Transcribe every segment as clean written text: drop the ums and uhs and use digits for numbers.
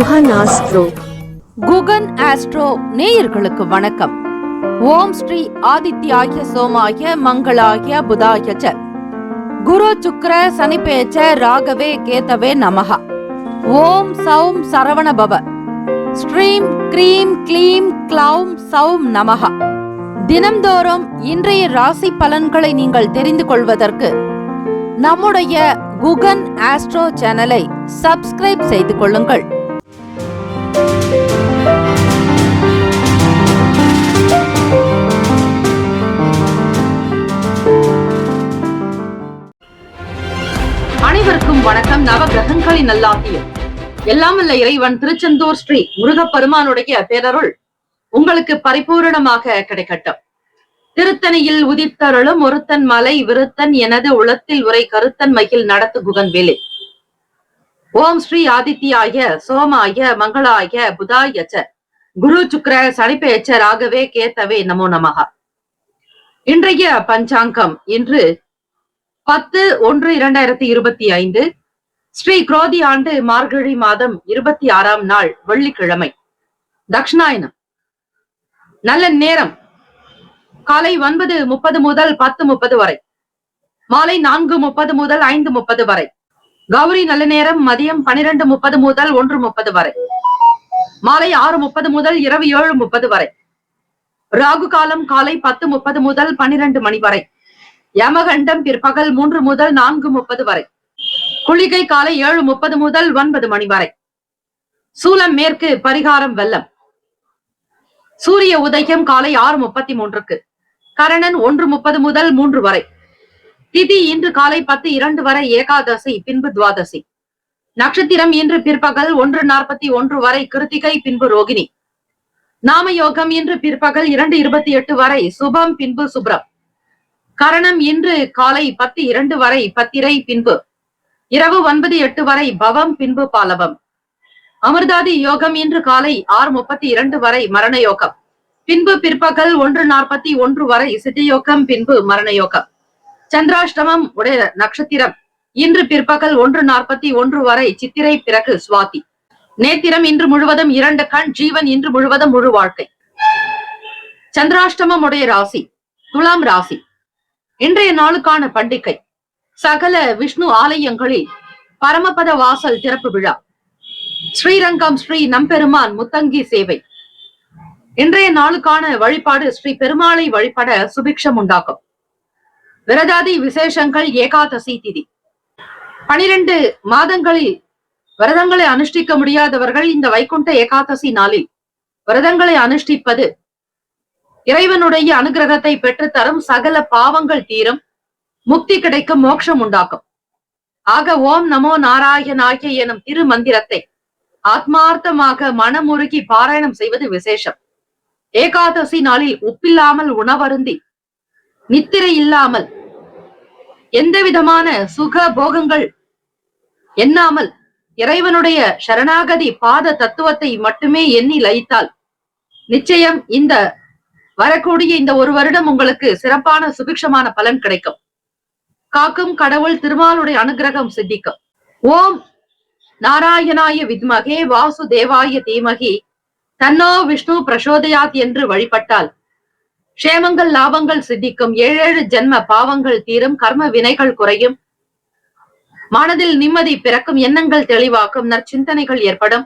Guhan astro. Guhan astro நேயர்களுக்கு வணக்கம். ஓம் ஸ்ரீ ஆதித்யாய சோமாய மங்களாய புதாய ச குரு சுக்ர சனிபேச்ச ராகவே கேதவே நமஹ. ஓம் சௌம் சரவண பவ. ஸ்ரீம் க்ரீம் க்ளீம் க்ளௌம் சௌம் நமஹ. தினம்தோறும் இன்றைய ராசி பலன்களை நீங்கள் தெரிந்து கொள்வதற்கு நம்முடைய குகன் ஆஸ்ட்ரோ சேனலை சப்ஸ்கிரைப் செய்து கொள்ளுங்கள். அனைவருக்கும் வணக்கம். நவ கிரகங்களின் நல்லாகியும் எல்லாமல்ல இறைவன் திருச்செந்தூர் ஸ்ரீ முருகப்பெருமானுடைய பேரருள் உங்களுக்கு பரிபூரணமாக கிடைக்கட்டும். திருத்தணியில் உதித்தருளும் ஒருத்தன் மலை விருத்தன் எனது உளத்தில் உரை கருத்தன் மகிழ் நடத்து குகன் வேலை. ஓம் ஸ்ரீ ஆதித்யாய சோமாய மங்களாய புதாய ச குரு சுக்ர சனிபேச்ச ராகவே கேதவே நமோ நமஹ. இன்றைய பஞ்சாங்கம் இன்று 10/1/2025 ஸ்ரீ குரோதி ஆண்டு மார்கழி மாதம் 26ஆம் நாள் வெள்ளிக்கிழமை. தக்ஷணாயனம். நல்ல நேரம் காலை 9:30 முதல் 10:30 வரை, மாலை 4:30 முதல் 5:30 வரை. கௌரி நல்ல நேரம் மதியம் 12:30 முதல் 1:30 வரை, மாலை 6:30 முதல் இரவு 7:30 வரை. ராகு காலம் காலை 10:30 முதல் 12 மணி வரை. யமகண்டம் பிற்பகல் 3 முதல் 4:30 வரை. குளிகை காலை 7:30 முதல் 9 மணி வரை. சூலம் மேற்கு, பரிகாரம் வெள்ளம். சூரிய உதயம் காலை 6:33க்கு. கரணன் 1:30 முதல் 3 வரை. திதி இன்று காலை 10:02 வரை ஏகாதசி, பின்பு துவாதசி. நட்சத்திரம் இன்று பிற்பகல் 1:41 வரை கிருத்திகை, பின்பு ரோகிணி. நாம யோகம் இன்று பிற்பகல் 2:28 வரை சுபம், பின்பு சுப்ரம். கரணம் இன்று காலை 10:02 வரை பத்திரை, பின்பு இரவு 9:08 வரை பவம், பின்பு பாலவம். அமிர்தாதி யோகம் இன்று காலை 6:32 வரை மரண யோகம், பின்பு பிற்பகல் 1:41 வரை சித்தயோகம், பின்பு மரண யோகம். சந்திராஷ்டமம் உடைய நட்சத்திரம் இன்று பிற்பகல் 1:41 வரை சித்திரை, பிறகு சுவாதி. நேத்திரம் இன்று முழுவதும் 2 கண். ஜீவன் இன்று முழுவதும் முழு வாழ்க்கை. சந்திராஷ்டமம் உடைய ராசி துலாம் ராசி. இன்றைய நாளுக்கான பண்டிகை சகல விஷ்ணு ஆலயங்களில் பரமபத வாசல் திறப்பு விழா. ஸ்ரீரங்கம் ஸ்ரீ நம்பெருமான் முத்தங்கி சேவை. இன்றைய நாளுக்கான வழிபாடு ஸ்ரீ பெருமாளை வழிபட சுபிக்ஷம் உண்டாக்கும். விரதாதி விசேஷங்கள். ஏகாதசி திதி. 12 மாதங்களில் விரதங்களை அனுஷ்டிக்க முடியாதவர்கள் இந்த வைகுண்ட ஏகாதசி நாளில் விரதங்களை அனுஷ்டிப்பது இறைவனுடைய அனுகிரகத்தை பெற்றுத்தரும். சகல பாவங்கள் தீரும், முக்தி கிடைக்கும், மோட்சம் உண்டாக்கும். ஆக ஓம் நமோ நாராயணாய எனும் திரு மந்திரத்தை ஆத்மார்த்தமாக மனமுருகி பாராயணம் செய்வது விசேஷம். ஏகாதசி நாளில் உப்பில்லாமல் உணவருந்தி நித்திரை இல்லாமல் எந்த விதமான சுக போகங்கள் எண்ணாமல் இறைவனுடைய சரணாகதி பாத தத்துவத்தை மட்டுமே எண்ணி லயித்தால் நிச்சயம் இந்த வரக்கூடிய இந்த ஒரு வருடம் உங்களுக்கு சிறப்பான சுபிக்ஷமான பலன் கிடைக்கும். காக்கும் கடவுள் திருமாலுடைய அனுகிரகம் சித்திக்கும். ஓம் நாராயணாய வித்மகே வாசுதேவாய தீமகி தன்னோ விஷ்ணு பிரசோதயாத் என்று வழிபட்டால் க்ஷேமங்கள் லாபங்கள் சித்திக்கும். 7 ஜென்ம பாவங்கள் தீரும், கர்ம வினைகள் குறையும், மனதில் நிம்மதி பிறக்கும், எண்ணங்கள் தெளிவாக்கும், நற்சிந்தனைகள் ஏற்படும்.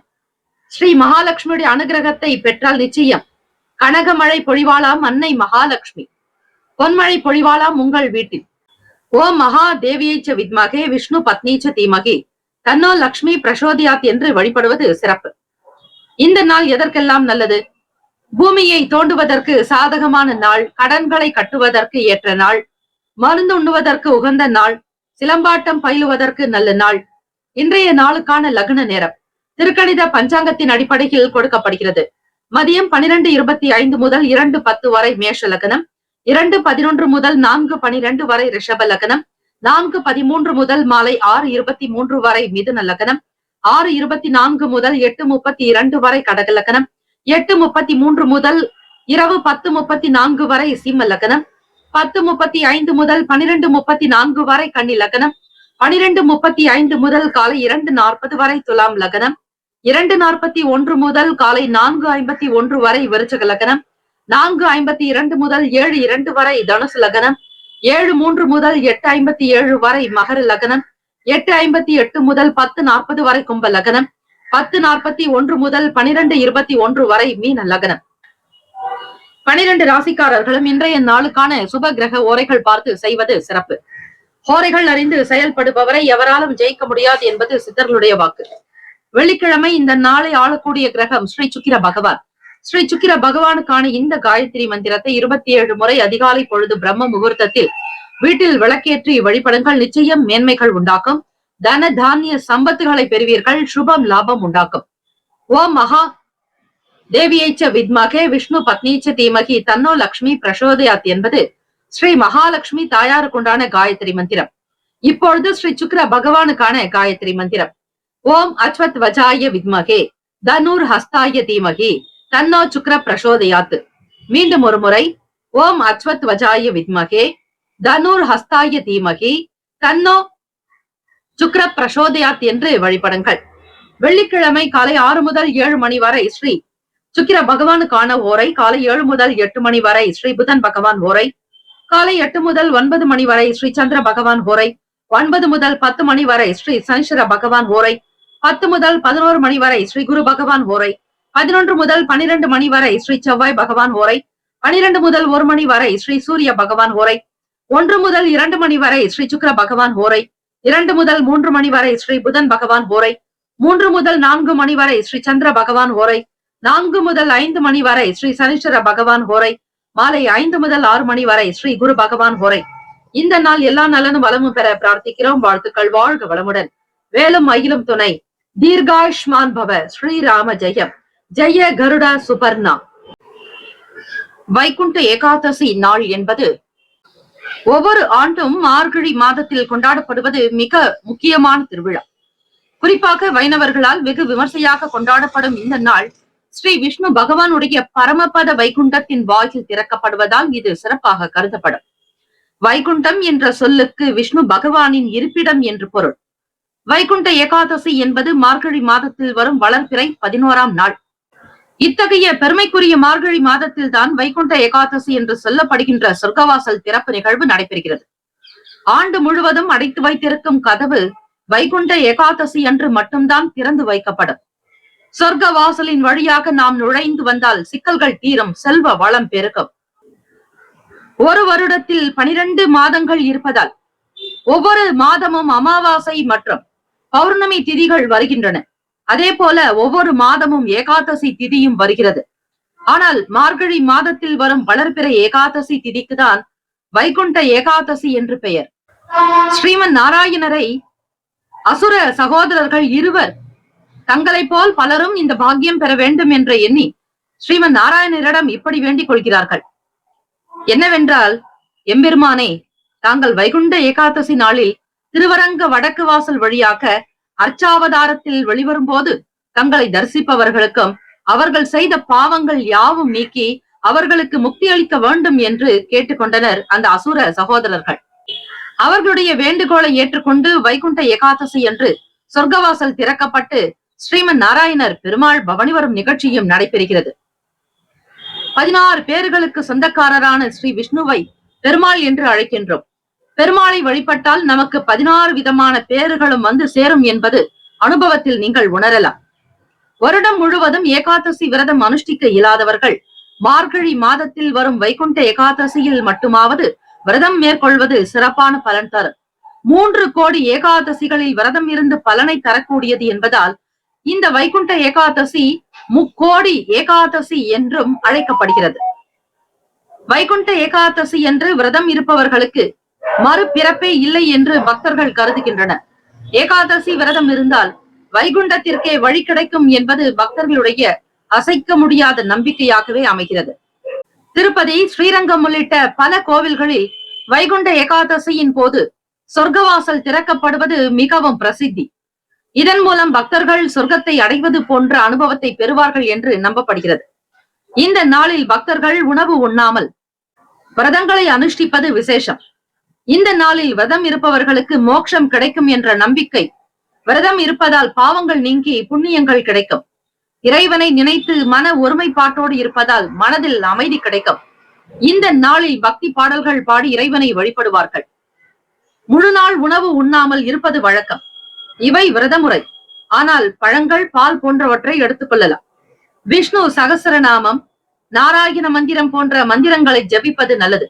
ஸ்ரீ மகாலட்சுமியுடைய அனுகிரகத்தை பெற்றால் நிச்சயம் கனகமழை பொழிவாளாம் அன்னை மகாலட்சுமி, பொன்மழை பொழிவாளாம் உங்கள் வீட்டில். ஓம் மகா தேவியைச்ச வித்மகே விஷ்ணு பத்னீச்ச தீமகி தன்னோ லக்ஷ்மி பிரசோதியாத் என்று வழிபடுவது சிறப்பு. இந்த நாள் எதற்கெல்லாம் நல்லது? பூமியை தோண்டுவதற்கு சாதகமான நாள், கடன்களை கட்டுவதற்கு ஏற்ற நாள், மருந்து உண்ணுவதற்கு உகந்த நாள், சிலம்பாட்டம் பயிலுவதற்கு நல்ல நாள். இன்றைய நாளுக்கான லக்ன நேரம் திருக்கணித பஞ்சாங்கத்தின் அடிப்படையில் கொடுக்கப்படுகிறது. மதியம் 12:25 முதல் 2:10 வரை மேஷ லக்னம், 2:11 முதல் 4:12 வரை ரிஷப லக்னம், 4:13 முதல் மாலை 6:23 வரை மிதுன லக்னம், 6:24 முதல் 8:32 வரை கடக லக்னம், 8:33 முதல் இரவு 10:34 வரை சிம்ம லக்னம், 10:35 முதல் 12:34 வரை கன்னி லக்னம், 12:35 முதல் காலை 2:40 வரை துலாம் லக்னம், 2:41 முதல் காலை 4:51 வரை விருச்சக லக்னம், 4:52 முதல் 7:02 வரை தனுசு லக்னம், 7:03 முதல் 8:57 வரை மகர லக்னம், 8:58 முதல் 10:40 வரை கும்ப லக்னம், 10:41 முதல் 12:21 வரை மீன லக்னம். 12 ராசிக்காரர்களும் இன்றைய நாளுக்கான சுப கிரக ஓரைகள் பார்த்து செய்வது சிறப்பு. ஹோரைகள் அறிந்து செயல்படுபவரை எவராலும் ஜெயிக்க முடியாது என்பது சித்தர்களுடைய வாக்கு. வெள்ளிக்கிழமை இந்த நாளை ஆளக்கூடிய கிரகம் ஸ்ரீ சுக்கிர பகவான். ஸ்ரீ சுக்கிர பகவானுக்கான இந்த காயத்ரி மந்திரத்தை 27 முறை அதிகாலை பொழுது பிரம்ம முகூர்த்தத்தில் வீட்டில் விளக்கேற்றி வழிபடுங்கள். நிச்சயம் மேன்மைகள் உண்டாக்கும். தன தானிய சம்பத்துகளை பெறுவீர்கள். சுபம் லாபம் உண்டாக்கும். ஓம் மகா தேவியைச்ச வித்மகே விஷ்ணு பத்னீச்ச தீமகி தன்னோ லக்ஷ்மி பிரசோதயாத் என்பது ஸ்ரீ மகாலட்சுமி தாயாருக்குண்டான காயத்ரி மந்திரம். இப்பொழுது ஸ்ரீ சுக்கிர பகவானுக்கான காயத்ரி மந்திரம். ஓம் அஸ்வத் வஜாய வித்மகே தனுர் ஹஸ்தாய தீமகி தன்னோ சுக்கிர பிரசோதயாத். மீண்டும் ஒரு முறை. ஓம் அஸ்வத் வஜாய வித்மகே தனுர் ஹஸ்தாய தீமகி தன்னோ சுக்கிர பிரசோதயாத் என்று வழிபடுங்கள். வெள்ளிக்கிழமை காலை 6 முதல் 7 மணி வரை ஸ்ரீ சுக்கிர பகவானுக்கான ஓரை, காலை 7 முதல் 8 மணி வரை ஸ்ரீ புதன் பகவான் ஓரை, காலை 8 முதல் 9 மணி வரை ஸ்ரீ சந்திர பகவான் ஓரை, 9 முதல் 10 மணி வரை ஸ்ரீ சனீஸ்வர பகவான் ஓரை, 10 முதல் 11 மணி வரை ஸ்ரீ குரு பகவான் ஓரை, 11 முதல் 12 மணி வரை ஸ்ரீ செவ்வாய் பகவான் ஓரை, 12 முதல் 1 மணி வரை ஸ்ரீ சூரிய பகவான் ஓரை, 1 முதல் 2 மணி வரை ஸ்ரீ சுக்கிர பகவான் ஓரை, 2 முதல் 3 மணி வரை ஸ்ரீ புதன் பகவான் ஓரை, 3 முதல் 4 மணி வரை ஸ்ரீ சந்திர பகவான் ஓரை, 4 முதல் 5 மணி வரை ஸ்ரீ சனீஸ்வர பகவான் ஓரை, மாலை 5 முதல் 6 மணி வரை ஸ்ரீ குரு பகவான் ஓரை. இந்த நாள் எல்லா நலனும் வளமும் பெற பிரார்த்திக்கிறோம். வாழ்த்துக்கள். வாழ்க வளமுடன். வேலும் மயிலும் துணை. தீர்காயுஷ்மான் பவ. ஸ்ரீராம ஜெயம். ஜெய கருட சுபர்ணா. வைகுண்ட ஏகாதசி நாள் என்பது ஒவ்வொரு ஆண்டும் மார்கழி மாதத்தில் கொண்டாடப்படுவது மிக முக்கியமான திருவிழா. குறிப்பாக வைணவர்களால் வெகு விமர்சையாக கொண்டாடப்படும் இந்த நாள் ஸ்ரீ விஷ்ணு பகவானுடைய பரமபத வைகுண்டத்தின் வாயில் திறக்கப்படுவதால் இது சிறப்பாக கருதப்படும். வைகுண்டம் என்ற சொல்லுக்கு விஷ்ணு பகவானின் இருப்பிடம் என்று பொருள். வைகுண்ட ஏகாதசி என்பது மார்கழி மாதத்தில் வரும் வளர்பிறை 11ஆம் நாள். இத்தகைய பெருமைக்குரிய மார்கழி மாதத்தில் தான் வைகுண்ட ஏகாதசி என்று சொல்லப்படுகின்ற சொர்க்கவாசல் திறப்பு நிகழ்வு நடைபெறுகிறது. ஆண்டு முழுவதும் அடைத்து வைத்திருக்கும் கதவு வைகுண்ட ஏகாதசி அன்று மட்டும்தான் திறந்து வைக்கப்படும். சொர்க்க வாசலின் வழியாக நாம் நுழைந்து வந்தால் சிக்கல்கள் தீரும், செல்வ வளம் பெருகும். ஒரு வருடத்தில் 12 மாதங்கள் இருப்பதால் ஒவ்வொரு மாதமும் அமாவாசை மற்றும் பௌர்ணமி திதிகள் வருகின்றன. அதே போல ஒவ்வொரு மாதமும் ஏகாதசி திதியும் வருகிறது. ஆனால் மார்கழி மாதத்தில் வரும் வளர்பிறை ஏகாதசி திதிக்கு தான் வைகுண்ட ஏகாதசி என்று பெயர். ஸ்ரீமன் நாராயணரை அசுர சகோதரர்கள் இருவர் தங்களை போல் பலரும் இந்த பாக்கியம் பெற வேண்டும் என்று எண்ணி ஸ்ரீமன் நாராயணரிடம் இப்படி வேண்டிக் கொள்கிறார்கள். என்னவென்றால், எம்பெருமானே, தாங்கள் வைகுண்ட ஏகாதசி நாளில் திருவரங்க வடக்கு வாசல் வழியாக அர்ச்சாவதாரத்தில் வெளிவரும் போது தங்களை தரிசிப்பவர்களுக்கும் அவர்கள் செய்த பாவங்கள் யாவும் நீக்கி அவர்களுக்கு முக்தி அளிக்க வேண்டும் என்று கேட்டுக்கொண்டனர் அந்த அசுர சகோதரர்கள். அவர்களுடைய வேண்டுகோளை ஏற்றுக்கொண்டு வைகுண்ட ஏகாதசி என்று சொர்க்கவாசல் திறக்கப்பட்டு ஸ்ரீமன் நாராயணர் பெருமாள் பவனி வரும் நிகழ்ச்சியும் நடைபெறுகிறது. 16 பேர்களுக்கு சொந்தக்காரரான ஸ்ரீ விஷ்ணுவை பெருமாள் என்று அழைக்கின்றோம். பெருமாளை வழிபட்டால் நமக்கு 16 விதமான பேறுகளும் வந்து சேரும் என்பது அனுபவத்தில் நீங்கள் உணரலாம். வருடம் முழுவதும் ஏகாதசி விரதம் அனுஷ்டிக்க இயலாதவர்கள் மார்கழி மாதத்தில் வரும் வைகுண்ட ஏகாதசியில் மட்டுமாவது விரதம் மேற்கொள்வது சிறப்பான பலன் தரும். 3 கோடி ஏகாதசிகளில் விரதம் இருந்து பலனை தரக்கூடியது என்பதால் இந்த வைகுண்ட ஏகாதசி முக்கோடி ஏகாதசி என்றும் அழைக்கப்படுகிறது. வைகுண்ட ஏகாதசி என்று விரதம் இருப்பவர்களுக்கு மறுபிறப்பே இல்லை என்று பக்தர்கள் கருதுகின்றனர். ஏகாதசி விரதம் இருந்தால் வைகுண்டத்திற்கே வழி கிடைக்கும் என்பது பக்தர்களுடைய அசைக்க முடியாத நம்பிக்கையாகவே அமைகிறது. திருப்பதி, ஸ்ரீரங்கம் உள்ளிட்ட பல கோவில்களில் வைகுண்ட ஏகாதசியின் போது சொர்க்கவாசல் திறக்கப்படுவது மிகவும் பிரசித்தி. இதன் மூலம் பக்தர்கள் சொர்க்கத்தை அடைவது போன்ற அனுபவத்தை பெறுவார்கள் என்று நம்பப்படுகிறது. இந்த நாளில் பக்தர்கள் உணவு உண்ணாமல் விரதங்களை அனுஷ்டிப்பது விசேஷம். இந்த நாளில் விரதம் இருப்பவர்களுக்கு மோட்சம் கிடைக்கும் என்ற நம்பிக்கை விரதம் இருப்பதால் பாவங்கள் நீங்கி புண்ணியங்கள் கிடைக்கும். இறைவனை நினைத்து மன ஒருமைப்பாட்டோடு இருப்பதால் மனதில் அமைதி கிடைக்கும். இந்த நாளில் பக்தி பாடல்கள் பாடி இறைவனை வழிபடுவார்கள். முழு நாள் உணவு உண்ணாமல் இருப்பது வழக்கம். இவை விரதமுறை. ஆனால் பழங்கள், பால் போன்றவற்றை எடுத்துக் கொள்ளலாம். விஷ்ணு சகசரநாமம், நாராயண மந்திரம் போன்ற மந்திரங்களை ஜபிப்பது நல்லது.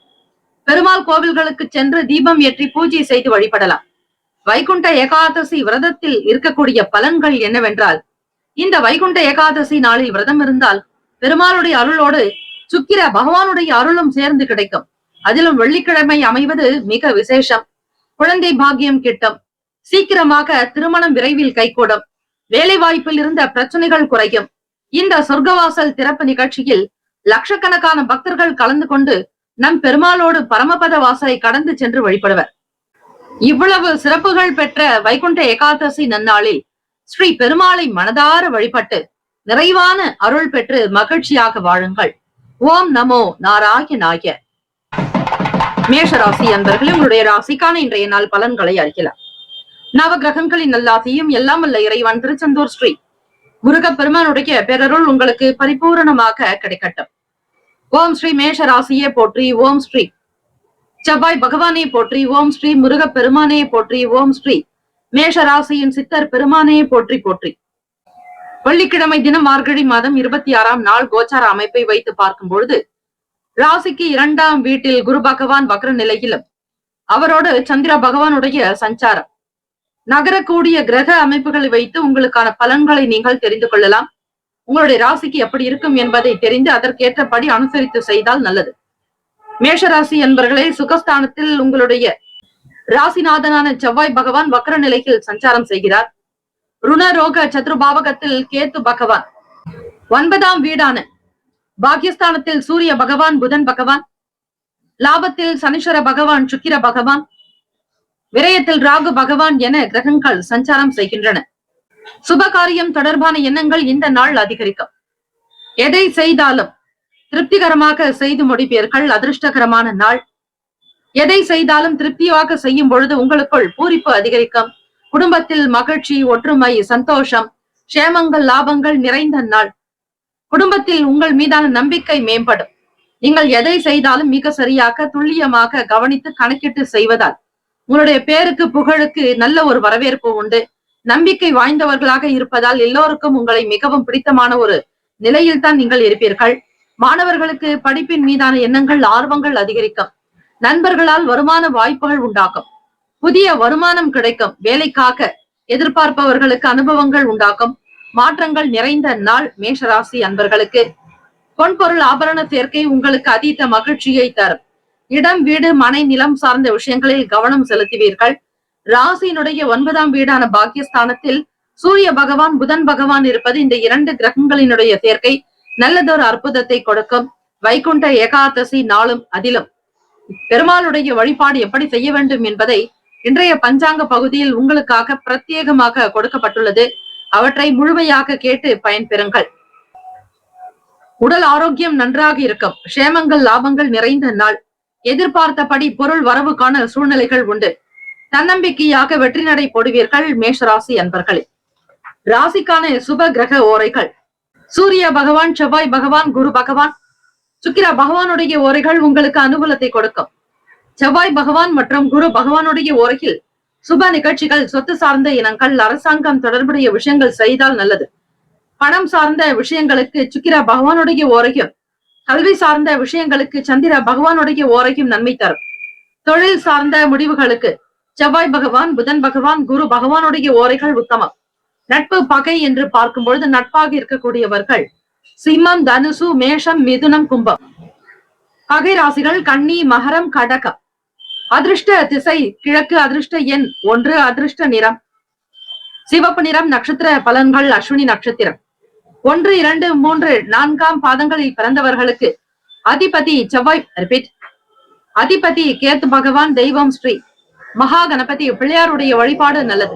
பெருமாள் கோவில்களுக்கு சென்று தீபம் ஏற்றி பூஜை செய்து வழிபடலாம். வைகுண்ட ஏகாதசி விரதத்தில் இருக்கக்கூடிய பலன்கள் என்னவென்றால், இந்த வைகுண்ட ஏகாதசி நாளில் விரதம் இருந்தால் பெருமாளுடைய அருளோடு சுக்கிர பகவானுடைய அருளும் சேர்ந்து கிடைக்கும். அதிலும் வெள்ளிக்கிழமை அமைவது மிக விசேஷம். குழந்தை பாக்கியம் கிட்டும். சீக்கிரமாக திருமணம் விரைவில் கைகூடும். வேலை வாய்ப்பில் இருந்த பிரச்சனைகள் குறையும். இந்த சொர்க்கவாசல் திறப்பு நிகழ்ச்சியில் லட்சக்கணக்கான பக்தர்கள் கலந்து கொண்டு நம் பெருமாளோடு பரமபத வாசலை கடந்து சென்று வழிபடுவர். இவ்வளவு சிறப்புகள் பெற்ற வைகுண்ட ஏகாதசி நன்னாளில் ஸ்ரீ பெருமாளை மனதார வழிபட்டு நிறைவான அருள் பெற்று மகிழ்ச்சியாக வாழுங்கள். ஓம் நமோ நாராயணாய. மேஷராசி அன்பர்களே, உங்களுடைய ராசிக்கான இன்றைய நாள் பலன்களை அறியலாம். நவ கிரகங்களின் நல்லாசியும் எல்லாம் அல்ல இறைவன் திருச்செந்தூர் ஸ்ரீ முருகப்பெருமானுடைய பேரருள் உங்களுக்கு பரிபூரணமாக கிடைக்கட்டும். ஓம் ஸ்ரீ மேஷ ராசியே போற்றி. ஓம் ஸ்ரீ செவ்வாய் பகவானே போற்றி. ஓம் ஸ்ரீ முருகப்பெருமானே போற்றி. ஓம் ஸ்ரீ மேஷ ராசியின் சித்தர் பெருமானே போற்றி போற்றி. வெள்ளிக்கிழமை தினம் மார்கழி மாதம் 26ஆம் நாள் கோச்சார அமைப்பை வைத்து பார்க்கும் பொழுது ராசிக்கு 2ஆம் வீட்டில் குரு பகவான் வக்ர நிலையிலும் அவரோடு சந்திர பகவானுடைய சஞ்சாரம் நகரக்கூடிய கிரக அமைப்புகளை வைத்து உங்களுக்கான பலன்களை நீங்கள் தெரிந்து கொள்ளலாம். உங்களுடைய ராசிக்கு எப்படி இருக்கும் என்பதை தெரிந்து அதற்கேற்றபடி அனுசரித்து செய்தால் நல்லது. மேஷராசி என்பவர்களே, சுகஸ்தானத்தில் உங்களுடைய ராசிநாதனான செவ்வாய் பகவான் வக்ர நிலையில் சஞ்சாரம் செய்கிறார். ருணரோக சத்ருபாவகத்தில் கேத்து பகவான், 9ஆம் வீடான பாக்கியஸ்தானத்தில் சூரிய பகவான் புதன் பகவான், லாபத்தில் சனீஸ்வர பகவான் சுக்கிர பகவான், விரயத்தில் ராகு பகவான் என கிரகங்கள் சஞ்சாரம் செய்கின்றன. சுபகாரியம் தொடர்பான எண்ணங்கள் இந்த நாள் அதிகரிக்கும். எதை செய்தாலும் திருப்திகரமாக செய்து முடிப்பீர்கள். அதிர்ஷ்டகரமான நாள். எதை செய்தாலும் திருப்தியாக செய்யும் பொழுது உங்களுக்குள் பூரிப்பு அதிகரிக்கும். குடும்பத்தில் மகிழ்ச்சி, ஒற்றுமை, சந்தோஷம், சேமங்கள், லாபங்கள் நிறைந்த நாள். குடும்பத்தில் உங்கள் மீதான நம்பிக்கை மேம்படும். நீங்கள் எதை செய்தாலும் மிக சரியாக துல்லியமாக கவனித்து கணக்கிட்டு செய்வதால் உங்களுடைய பேருக்கு புகழுக்கு நல்ல ஒரு வரவேற்பு உண்டு. நம்பிக்கை வாய்ந்தவர்களாக இருப்பதால் எல்லோருக்கும் உங்களை மிகவும் பிடித்தமான ஒரு நிலையில் தான் நீங்கள் இருப்பீர்கள். மாணவர்களுக்கு படிப்பின் மீதான எண்ணங்கள், ஆர்வங்கள் அதிகரிக்கும். நண்பர்களால் வருமான வாய்ப்புகள் உண்டாக்கும். புதிய வருமானம் கிடைக்கும். வேலைக்காக எதிர்பார்ப்பவர்களுக்கு அனுபவங்கள் உண்டாக்கும். மாற்றங்கள் நிறைந்த நாள் மேஷராசி அன்பர்களுக்கு. பொன்பொருள் ஆபரண சேர்க்கை உங்களுக்கு அதீத மகிழ்ச்சியை தரும். இடம், வீடு, மனை, நிலம் சார்ந்த விஷயங்களில் கவனம் செலுத்துவீர்கள். ராசியினுடைய 9ஆம் வீடான பாக்கியஸ்தானத்தில் சூரிய பகவான் புதன் பகவான் இருப்பது இந்த 2 கிரகங்களினுடைய சேர்க்கை நல்லதொரு அற்புதத்தை கொடுக்கும். வைகுண்ட ஏகாதசி நாளும் அதிலும் பெருமாளுடைய வழிபாடு எப்படி செய்ய வேண்டும் என்பதை இன்றைய பஞ்சாங்க பகுதியில் உங்களுக்காக பிரத்யேகமாக கொடுக்கப்பட்டுள்ளது. அவற்றை முழுமையாக கேட்டு பயன்பெறுங்கள். உடல் ஆரோக்கியம் நன்றாக இருக்கும். சேமங்கள், லாபங்கள் நிறைந்த நாள். எதிர்பார்த்தபடி பொருள் வரவுக்கான சூழ்நிலைகள் உண்டு. தன்னம்பிக்கையாக வெற்றி நடை போடுவீர்கள் மேஷராசி அன்பர்களே. ராசிக்கான சுப கிரக ஓரைகள். சூரிய பகவான், செவ்வாய் பகவான், குரு பகவான், சுக்கிர பகவானுடைய ஓரைகள் உங்களுக்கு அனுகூலத்தை கொடுக்கும். செவ்வாய் பகவான் மற்றும் குரு பகவானுடைய ஓரையில் சுப நிகழ்ச்சிகள், சொத்து சார்ந்த இனங்கள், அரசாங்கம் தொடர்புடைய விஷயங்கள் செய்தால் நல்லது. பணம் சார்ந்த விஷயங்களுக்கு சுக்கிர பகவானுடைய ஓரையும், கல்வி சார்ந்த விஷயங்களுக்கு சந்திர பகவானுடைய ஓரையும் நன்மை தரும். தொழில் சார்ந்த முடிவுகளுக்கு செவ்வாய் பகவான், புதன் பகவான், குரு பகவானுடைய ஓரைகள் உத்தமம். நட்பு, பகை என்று பார்க்கும் பொழுது நட்பாக இருக்கக்கூடியவர்கள் சிம்மம், தனுசு, மேஷம், மிதுனம், கும்பம். பகை ராசிகள் கன்னி, மகரம், கடகம். அதிர்ஷ்ட திசை கிழக்கு. அதிர்ஷ்ட எண் 1. அதிர்ஷ்ட நிறம் சிவப்பு நிறம். நட்சத்திர பலன்கள் அஸ்வினி நட்சத்திரம் 1, 2, 3, 4ஆம் பாதங்களில் பிறந்தவர்களுக்கு அதிபதி செவ்வாய், ரிப்பீட், அதிபதி கேத்து பகவான். தெய்வம் ஸ்ரீ மகா கணபதி பிள்ளையாருடைய வழிபாடு நல்லது.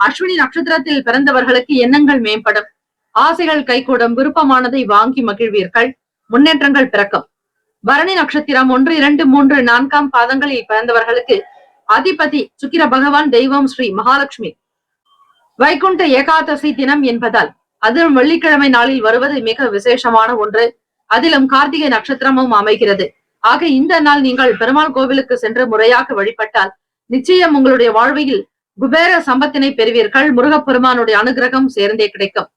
அஸ்வினி நட்சத்திரத்தில் பிறந்தவர்களுக்கு எண்ணங்கள் மேம்படும். ஆசைகள் கைகூடும். விருப்பமானதை வாங்கி மகிழ்வீர்கள். முன்னேற்றங்கள் பிறக்கும். பரணி நட்சத்திரம் 1, 2, 3, 4ஆம் பாதங்களில் பிறந்தவர்களுக்கு அதிபதி சுக்கிர பகவான். தெய்வம் ஸ்ரீ மகாலட்சுமி. வைகுண்ட ஏகாதசி தினம் என்பதால் அதிலும் வெள்ளிக்கிழமை நாளில் வருவது மிக விசேஷமான ஒன்று. அதிலும் கார்த்திகை நட்சத்திரமும் அமைகிறது. ஆக இந்த நாள் நீங்கள் பெருமாள் கோவிலுக்கு சென்று முறையாக வழிபட்டால் நிச்சயம் உங்களுடைய வாழ்வில் குபேர சம்பத்தினை பெறுவீர்கள். முருகப்பெருமானுடைய அனுகிரகம் சேர்ந்தே கிடைக்கும்.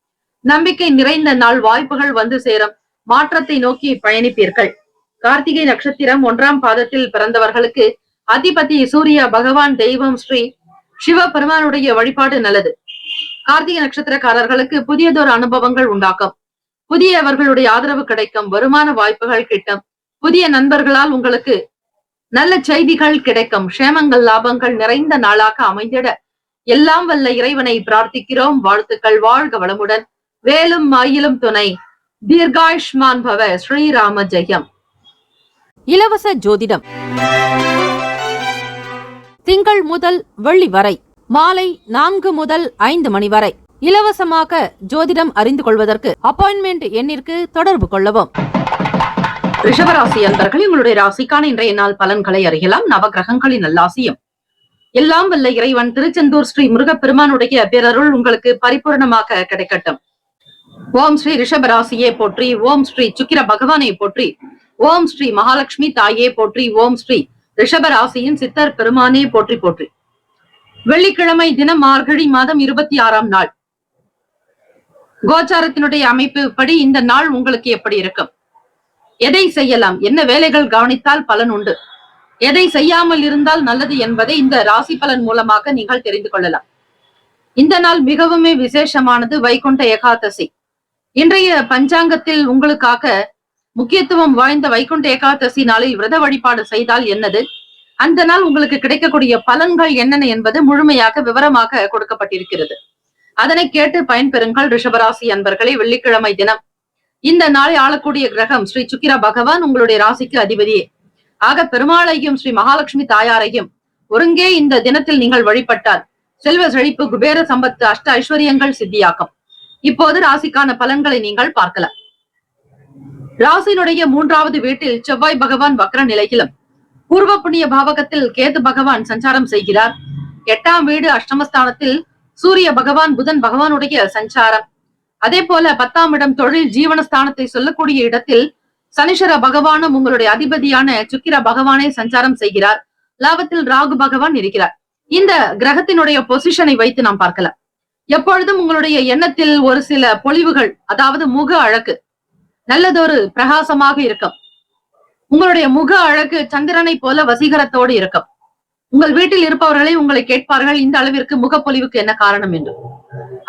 நம்பிக்கை நிறைந்த நாள், வாய்ப்புகள் வந்து சேரும். மாற்றத்தை நோக்கி பயணிப்பீர்கள். கார்த்திகை நட்சத்திரம் 1ஆம் பாதத்தில் பிறந்தவர்களுக்கு அதிபதி சூரிய பகவான், தெய்வம் ஸ்ரீ சிவபெருமானுடைய வழிபாடு நல்லது. கார்த்திகை நட்சத்திரக்காரர்களுக்கு புதியதொரு அனுபவங்கள் உண்டாக்கும். புதியவர்களுடைய ஆதரவு கிடைக்கும். வருமான வாய்ப்புகள் கிட்டும். புதிய நண்பர்களால் உங்களுக்கு நல்ல செய்திகள் கிடைக்கும். க்ஷேமங்கள், லாபங்கள் நிறைந்த நாளாக அமைந்திட எல்லாம் வல்ல இறைவனை பிரார்த்திக்கிறோம். வாழ்த்துக்கள். வாழ்க வளமுடன். வேலும் மயிலும் துணை. தீர்காயுஷ்மான் பவ. ஸ்ரீராம ஜெயம். இலவச ஜோதிடம் திங்கள் முதல் வெள்ளி வரை மாலை 4 முதல் 5 மணி வரை இலவசமாக ஜோதிடம் அறிந்து கொள்வதற்கு அப்பாயின்மெண்ட் எண்ணிற்கு தொடர்பு கொள்ளவும். ரிஷபராசி அன்பர்கள், உங்களுடைய ராசிக்கான இன்றைய நாள் பலன்களை அறியலாம். நவகிரகங்களின் நல்லாசியும் எல்லாம் வல்ல இறைவன் திருச்செந்தூர் ஸ்ரீ முருகப்பெருமானுடைய பேரருள் உங்களுக்கு பரிபூர்ணமாக கிடைக்கட்டும். ஓம் ஸ்ரீ ரிஷபராசியே போற்றி. ஓம் ஸ்ரீ சுக்கிர பகவானை போற்றி. ஓம் ஸ்ரீ மகாலட்சுமி தாயே போற்றி. ஓம் ஸ்ரீ ரிஷபராசியின் சித்தர் பெருமானே போற்றி போற்றி. வெள்ளிக்கிழமை தினம் மார்கழி மாதம் 26ஆம் நாள். கோச்சாரத்தினுடைய அமைப்பு படி இந்த நாள் உங்களுக்கு எப்படி இருக்கும்? எதை செய்யலாம், என்ன வேலைகள் கவனித்தால் பலன் உண்டு, எதை செய்யாமல் இருந்தால் நல்லது என்பதை இந்த ராசி பலன் மூலமாக நீங்கள் தெரிந்து கொள்ளலாம். இந்த நாள் மிகவும் விசேஷமானது. வைகுண்ட ஏகாதசி. இன்றைய பஞ்சாங்கத்தில் உங்களுக்காக முக்கியத்துவம் வாய்ந்த வைகுண்ட ஏகாதசி நாளில் விரத வழிபாடு செய்தால் என்னது, அந்த நாள் உங்களுக்கு கிடைக்கக்கூடிய பலன்கள் என்னென்ன என்பது முழுமையாக விவரமாக கொடுக்கப்பட்டிருக்கிறது. அதனை கேட்டு பயன்பெறுங்கள். ரிஷபராசி அன்பர்களை, வெள்ளிக்கிழமை தினம் இந்த நாளை ஆளக்கூடிய கிரகம் ஸ்ரீ சுக்கிர பகவான் உங்களுடைய ராசிக்கு அதிபதியே. ஆக பெருமாளையும் ஸ்ரீ மகாலட்சுமி தாயாரையும் ஒருங்கே இந்த தினத்தில் நீங்கள் வழிபட்டால் செல்வ செழிப்பு, குபேர சம்பத்து, அஷ்ட ஐஸ்வர்யங்கள் சித்தியாக்கும். இப்போது ராசிக்கான பலன்களை நீங்கள் பார்க்கலாம். ராசியினுடைய 3வது வீட்டில் செவ்வாய் பகவான் வக்ர நிலையிலும், பூர்வ புண்ணிய பாவகத்தில் கேது பகவான் சஞ்சாரம் செய்கிறார். 8ஆம் வீடு அஷ்டமஸ்தானத்தில் சூரிய பகவான், புதன் பகவானுடைய சஞ்சாரம். அதே போல 10ஆம் இடம் தொழில் ஜீவனஸ்தானத்தை சொல்லக்கூடிய இடத்தில் சனீஸ்வர பகவானும் உங்களுடைய அதிபதியான சுக்கிர பகவானே சஞ்சாரம் செய்கிறார். லாபத்தில் ராகு பகவான் இருக்கிறார். இந்த கிரகத்தினுடைய பொசிஷனை வைத்து நாம் பார்க்கலாம். எப்பொழுதும் உங்களுடைய எண்ணத்தில் ஒரு சில பொலிவுகள், அதாவது முக அழகு நல்லதொரு பிரகாசமாக இருக்கும். உங்களுடைய முக அழகு சந்திரனை போல வசீகரத்தோடு இருக்கும். உங்கள் வீட்டில் இருப்பவர்களை உங்களை கேட்பார்கள், இந்த அளவிற்கு முகப்பொலிவுக்கு என்ன காரணம் என்று.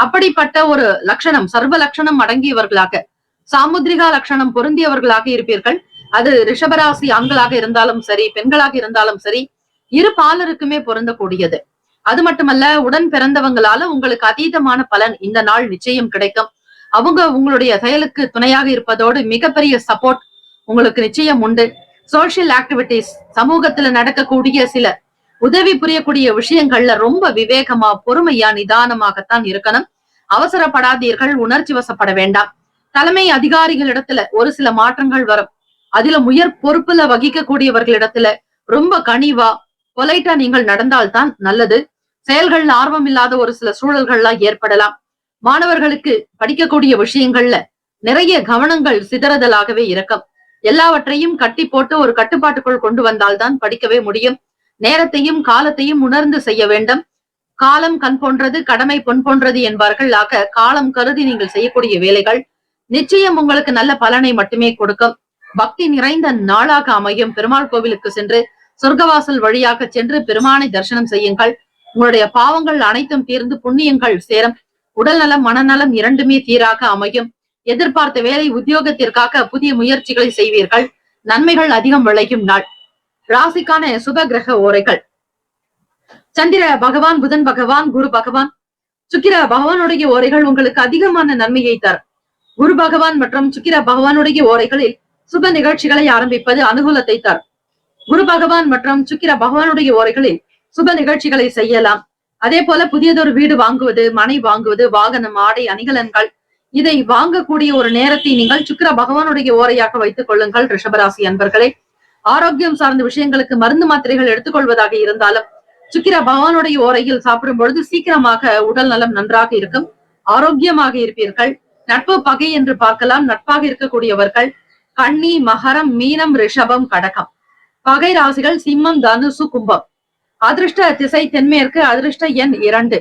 அப்படிப்பட்ட ஒரு லட்சணம், சர்வ லட்சணம் அடங்கியவர்களாக, சாமுத்ரிகா லட்சணம் பொருந்தியவர்களாக இருப்பீர்கள். அது ரிஷபராசி ஆண்களாக இருந்தாலும் சரி, பெண்களாக இருந்தாலும் சரி, இரு பாலருக்குமே பொருந்தக்கூடியது. அது மட்டுமல்ல, உடன் பிறந்தவங்களால உங்களுக்கு அதீதமான பலன் இந்த நாள் நிச்சயம் கிடைக்கும். அவங்க உங்களுடைய செயலுக்கு துணையாக இருப்பதோடு மிகப்பெரிய சப்போர்ட் உங்களுக்கு நிச்சயம் உண்டு. சோசியல் ஆக்டிவிட்டிஸ், சமூகத்துல நடக்கக்கூடிய சில உதவி புரியக்கூடிய விஷயங்கள்ல ரொம்ப விவேகமா, பொறுமையா, நிதானமாகத்தான் இருக்கணும். அவசரப்படாதீர்கள், உணர்ச்சி வசப்பட வேண்டாம். தலைமை அதிகாரிகளிடத்துல ஒரு சில மாற்றங்கள் வரும். அதுல உயர் பொறுப்புல வகிக்கக்கூடியவர்களிடத்துல ரொம்ப கனிவா, பொலைட்டா நீங்கள் நடந்தால்தான் நல்லது. செயல்கள்ல ஆர்வம் இல்லாத ஒரு சில சூழல்கள்லாம் ஏற்படலாம். மாணவர்களுக்கு படிக்கக்கூடிய விஷயங்கள்ல நிறைய கவனங்கள் சிதறதலாகவே இருக்கும். எல்லாவற்றையும் கட்டி போட்டு ஒரு கட்டுப்பாட்டுக்குள் கொண்டு வந்தால்தான் படிக்கவே முடியும். நேரத்தையும் காலத்தையும் உணர்ந்து செய்ய வேண்டும். காலம் கண் போன்றது, கடமை பொன் போன்றது என்பார்கள். ஆக காலம் கருதி நீங்கள் செய்யக்கூடிய வேலைகள் நிச்சயம் உங்களுக்கு நல்ல பலனை மட்டுமே கொடுக்கும். பக்தி நிறைந்த நாளாக அமையும். பெருமாள் கோவிலுக்கு சென்று சொர்க்கவாசல் வழியாக சென்று பெருமானை தரிசனம் செய்யுங்கள். உங்களுடைய பாவங்கள் அனைத்தும் தீர்ந்து புண்ணியங்கள் சேரும். உடல் நலம், மனநலம் இரண்டுமே தீராக அமையும். எதிர்பார்த்த வேலை உத்தியோகத்திற்காக புதிய முயற்சிகளை செய்வீர்கள். நன்மைகள் அதிகம் விளையும் நாள். ராசிக்கான சுப கிரக ஓரைகள்: சந்திர பகவான், புதன் பகவான், குரு பகவான், சுக்கிர பகவானுடைய ஓரைகள் உங்களுக்கு அதிகமான நன்மையை தரும். குரு பகவான் மற்றும் சுக்கிர பகவானுடைய ஓரைகளில் சுப நிகழ்ச்சிகளை ஆரம்பிப்பது அனுகூலத்தை தரும். குரு பகவான் மற்றும் சுக்கிர பகவானுடைய ஓரைகளில் சுப நிகழ்ச்சிகளை செய்யலாம். அதே போல புதியதொரு வீடு வாங்குவது, மனை வாங்குவது, வாகனம், ஆடை, அணிகலன்கள், இதை வாங்கக்கூடிய ஒரு நேரத்தை நீங்கள் சுக்கிர பகவானுடைய ஓரையாக வைத்துக் கொள்ளுங்கள். ரிஷபராசி அன்பர்களே, ஆரோக்கியம் சார்ந்த விஷயங்களுக்கு மருந்து மாத்திரைகள் எடுத்துக்கொள்வதாக இருந்தாலும் சுக்கிர பகவானுடைய ஓரையில் சாப்பிடும் பொழுது சீக்கிரமாக உடல் நலம் நன்றாக இருக்கும், ஆரோக்கியமாக இருப்பீர்கள். நட்பு பகை என்று பார்க்கலாம். நட்பாக இருக்கக்கூடியவர்கள் கன்னி, மகரம், மீனம், ரிஷபம், கடகம். பகை ராசிகள் சிம்மம், தனுசு, கும்பம். அதிர்ஷ்ட திசை தென்மேற்கு. அதிர்ஷ்ட எண் 2.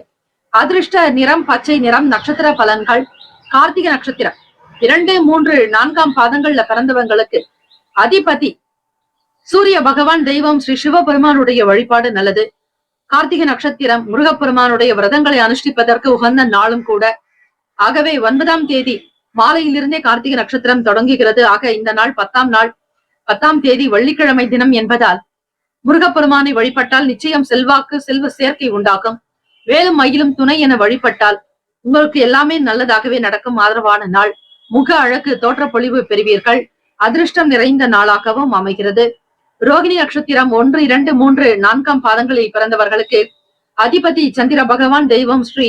அதிர்ஷ்ட நிறம் பச்சை நிறம். நட்சத்திர பலன்கள். கார்த்திகை நட்சத்திரம் 2, 3, 4ஆம் பாதங்கள்ல பிறந்தவங்களுக்கு அதிபதி சூரிய பகவான், தெய்வம் ஸ்ரீ சிவபெருமானுடைய வழிபாடு நல்லது. கார்த்திகை நட்சத்திரம் முருகப்பெருமானுடைய விரதங்களை அனுஷ்டிப்பதற்கு உகந்த நாளும் கூட. ஆகவே 9ஆம் தேதி மாலையிலிருந்தே கார்த்திகை நட்சத்திரம் தொடங்குகிறது. ஆக இந்த நாள் 10ஆம் நாள், 10ஆம் தேதி வெள்ளிக்கிழமை தினம் என்பதால் முருகப்பெருமானை வழிபட்டால் நிச்சயம் செல்வாக்கு, செல்வ சேர்க்கை உண்டாகும். வேலும் மயிலும் துணை என வழிபட்டால் உங்களுக்கு எல்லாமே நல்லதாகவே நடக்கும். ஆதரவான நாள். முக அழகு, தோற்றப்பொழிவு பெறுவீர்கள். அதிர்ஷ்டம் நிறைந்த நாளாகவும் அமைகிறது. ரோகிணி நட்சத்திரம் 1, 2, 3, 4ஆம் பாதங்களில் பிறந்தவர்களுக்கு அதிபதி சந்திர பகவான், தெய்வம் ஸ்ரீ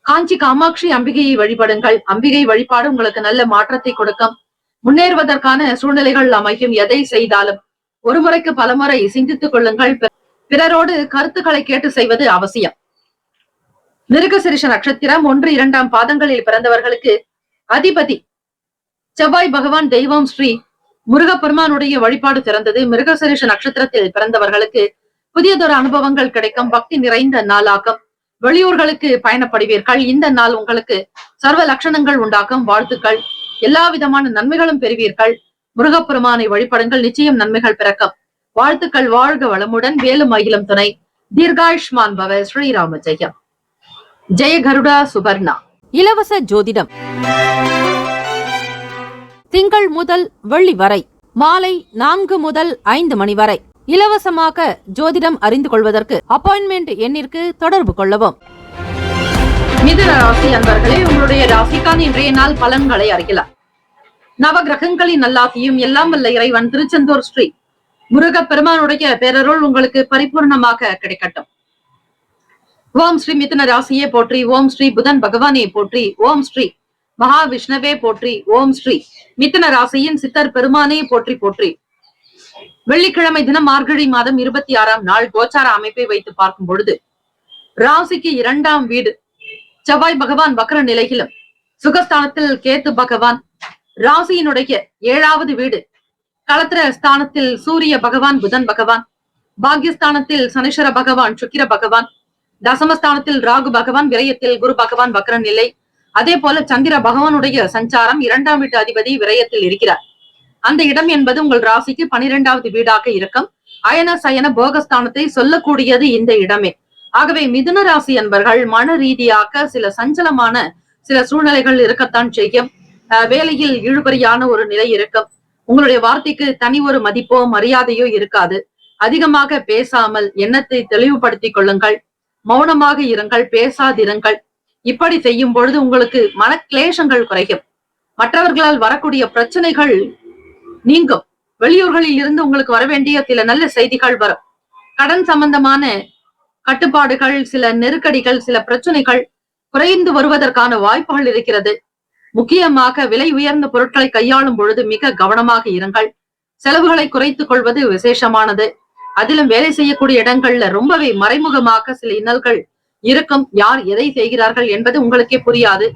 காஞ்சி காமாட்சி அம்பிகையை வழிபடுங்கள். அம்பிகை வழிபாடு உங்களுக்கு நல்ல மாற்றத்தை கொடுக்கும். முன்னேறுவதற்கான சூழ்நிலைகள் அமையும். எதை செய்தாலும் ஒரு முறைக்கு பலமுறை சிந்தித்துக் கொள்ளுங்கள். பிறரோடு கருத்துக்களை கேட்டு செய்வது அவசியம். மிருகசிரிஷ நட்சத்திரம் 1, 2ஆம் பாதங்களில் பிறந்தவர்களுக்கு அதிபதி செவ்வாய் பகவான், தெய்வம் ஸ்ரீ முருகப்பெருமானுடைய வழிபாடு சிறந்தது. மிருகசிரிஷ நட்சத்திரத்தில் பிறந்தவர்களுக்கு புதியதொரு அனுபவங்கள் கிடைக்கும். பக்தி நிறைந்த நாளாகும். வெளியூர்களுக்கு பயணப்படுவீர்கள். இந்த நாள் உங்களுக்கு சர்வ லட்சணங்கள் உண்டாக்கும். வாழ்த்துக்கள். எல்லா விதமான நன்மைகளும் பெறுவீர்கள். முருகப்பெருமானை வழிபடுங்கள். நிச்சயம் நன்மைகள் பிறக்கும். வாழ்த்துக்கள். வாழ்க வளமுடன். வேலும் மயிலும் துணை. தீர்காயுஷ்மான் பவ. ஸ்ரீராம ஜெயம். ஜெய கருடா சுபர்ணா. இலவச ஜோதிடம் திங்கள் முதல் வெள்ளி வரை மாலை 4 முதல் 5 மணி வரை இலவசமாக ஜோதிடம் அறிந்து கொள்வதற்கு அப்பாயின்மெண்ட் எண்ணிற்கு தொடர்பு கொள்ளவும். மிதுன ராசி அன்பர்களே, உங்களுடைய ராசிக்கான இன்றைய நாள் பலன்களை அறியலாம். நவ கிரகங்களின் நல்லாசியும் எல்லாம் வல்ல இறைவன் திருச்செந்தூர் ஸ்ரீ முருகப்பெருமானுடைய பேரருள் உங்களுக்கு பரிபூர்ணமாக கிடைக்கட்டும். ஓம் ஸ்ரீ மிதுன ராசியே போற்றி. ஓம் ஸ்ரீ புதன் பகவானே போற்றி. ஓம் ஸ்ரீ மகாவிஷ்ணவே போற்றி. ஓம் ஸ்ரீ மிதுன ராசியின் சித்தர் பெருமானே போற்றி போற்றி. வெள்ளிக்கிழமை தினம் மார்கழி மாதம் 26ஆம் நாள் கோச்சார அமைப்பை வைத்து பார்க்கும் பொழுது ராசிக்கு 2ஆம் வீடு செவ்வாய் பகவான் வக்ர நிலையிலும், சுகஸ்தானத்தில் கேத்து பகவான், ராசியினுடைய 7வது வீடு களத்திர ஸ்தானத்தில் சூரிய பகவான், புதன் பகவான், பாக்யஸ்தானத்தில் சனீஸ்வர பகவான், சுக்கிர பகவான், தசமஸ்தானத்தில் ராகு பகவான், விரயத்தில் குரு பகவான் வக்ர நிலை. அதே போல சந்திர பகவானுடைய சஞ்சாரம் 2ஆம் வீட்டு அதிபதி விரயத்தில் இருக்கிறார். அந்த இடம் என்பது உங்கள் ராசிக்கு 12வது வீடாக இருக்கும். அயன சயன போகஸ்தானத்தை சொல்லக்கூடியது இந்த இடமே. ஆகவே மிதுன ராசி என்பர்கள் மன ரீதியாக சில சஞ்சலமான சில சூழ்நிலைகள் இருக்கத்தான் செய்யும். வேலையில் இழுபறியான ஒரு நிலை இருக்கும். உங்களுடைய வார்த்தைக்கு தனி ஒரு மதிப்போ மரியாதையோ இருக்காது. அதிகமாக பேசாமல் எண்ணத்தை தெளிவுபடுத்திக் கொள்ளுங்கள். மௌனமாக இருங்கள், பேசாதிருங்கள். இப்படி செய்யும் பொழுது உங்களுக்கு மன கிளேசங்கள் குறையும். மற்றவர்களால் வரக்கூடிய பிரச்சனைகள் நீங்கும். வெளியூர்களில் இருந்து உங்களுக்கு வர வேண்டிய சில நல்ல செய்திகள் வரும். கடன் சம்பந்தமான கட்டுப்பாடுகள், சில நெருக்கடிகள், சில பிரச்சனைகள் குறைந்து வருவதற்கான வாய்ப்புகள் இருக்கிறது. முக்கியமாக விலை உயர்ந்த பொருட்களை கையாளும் பொழுது மிக கவனமாக இருங்கள். செலவுகளை குறைத்துக் கொள்வது விசேஷமானது. அதிலும் வேலை செய்யக்கூடிய இடங்கள்ல ரொம்பவே மறைமுகமாக சில இன்னல்கள் இருக்கும். யார் எதை செய்கிறார்கள் என்பது உங்களுக்கே புரியாது.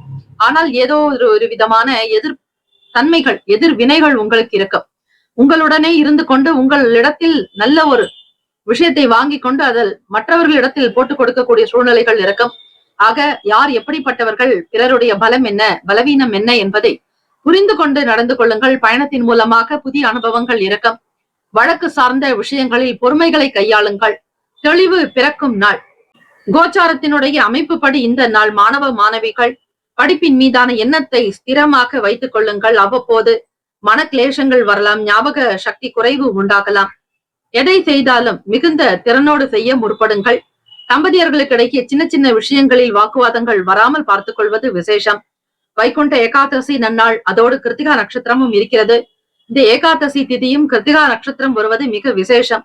ஆனால் ஏதோ ஒரு விதமான தன்மைகள், எதிர் வினைகள் உங்களுக்கு இருக்கும். உங்களுடனே இருந்து கொண்டு உங்களிடத்தில் நல்ல ஒரு விஷயத்தை வாங்கி கொண்டு அதில் மற்றவர்களிடத்தில் போட்டுக் கொடுக்கக்கூடிய சூழ்நிலைகள் இருக்கும். ஆக யார் எப்படிப்பட்டவர்கள், பிறருடைய பலம் என்ன, பலவீனம் என்ன என்பதை புரிந்து கொண்டு நடந்து கொள்ளுங்கள். பயணத்தின் மூலமாக புதிய அனுபவங்கள் இருக்கும். வழக்கு சார்ந்த விஷயங்களில் பொறுமைகளை கையாளுங்கள். தெளிவு பிறக்கும் நாள். கோச்சாரத்தினுடைய அமைப்புப்படி இந்த நாள் மாணவ மாணவிகள் படிப்பின் மீதான எண்ணத்தை ஸ்திரமாக வைத்துக் கொள்ளுங்கள். அவ்வப்போது மன கிளேசங்கள் வரலாம். ஞாபக சக்தி குறைவு உண்டாகலாம். எதை செய்தாலும் மிகுந்த திறனோடு செய்ய முற்படுங்கள். தம்பதியர்களுக்கு இடையே சின்ன சின்ன விஷயங்களில் வாக்குவாதங்கள் வராமல் பார்த்துக் கொள்வது விசேஷம். வைகுண்ட ஏகாதசி நன்னாள். அதோடு கிருத்திகா நட்சத்திரமும் இருக்கிறது. இந்த ஏகாதசி திதியும் கிருத்திகா நட்சத்திரம் வருவது மிக விசேஷம்.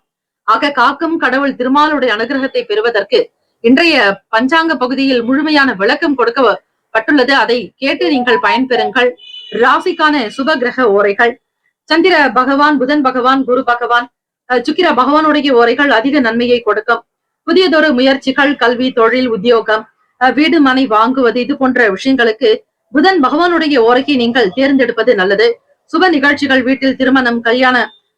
ஆக காக்கும் கடவுள் திருமாலுடைய அனுகிரகத்தை பெறுவதற்கு இன்றைய பஞ்சாங்க பகுதியில் முழுமையான விளக்கம் கொடுக்கப்பட்டுள்ளது. அதை கேட்டு நீங்கள் பயன்பெறுங்கள். ராசிக்கான சுப கிரக ஓரைகள்: சந்திர பகவான், புதன் பகவான், குரு பகவான், சுக்கிர பகவானுடைய ஓரைகள் அதிக நன்மையை கொடுக்கும். புதியதொரு முயற்சிகள், கல்வி, தொழில், உத்தியோகம், வீடு மனை வாங்குவது, இது போன்ற விஷயங்களுக்கு புதன் பகவானுடைய ஓரையை நீங்கள் தேர்ந்தெடுப்பது நல்லது. சுப நிகழ்ச்சிகள், வீட்டில் திருமணம், கல்யாண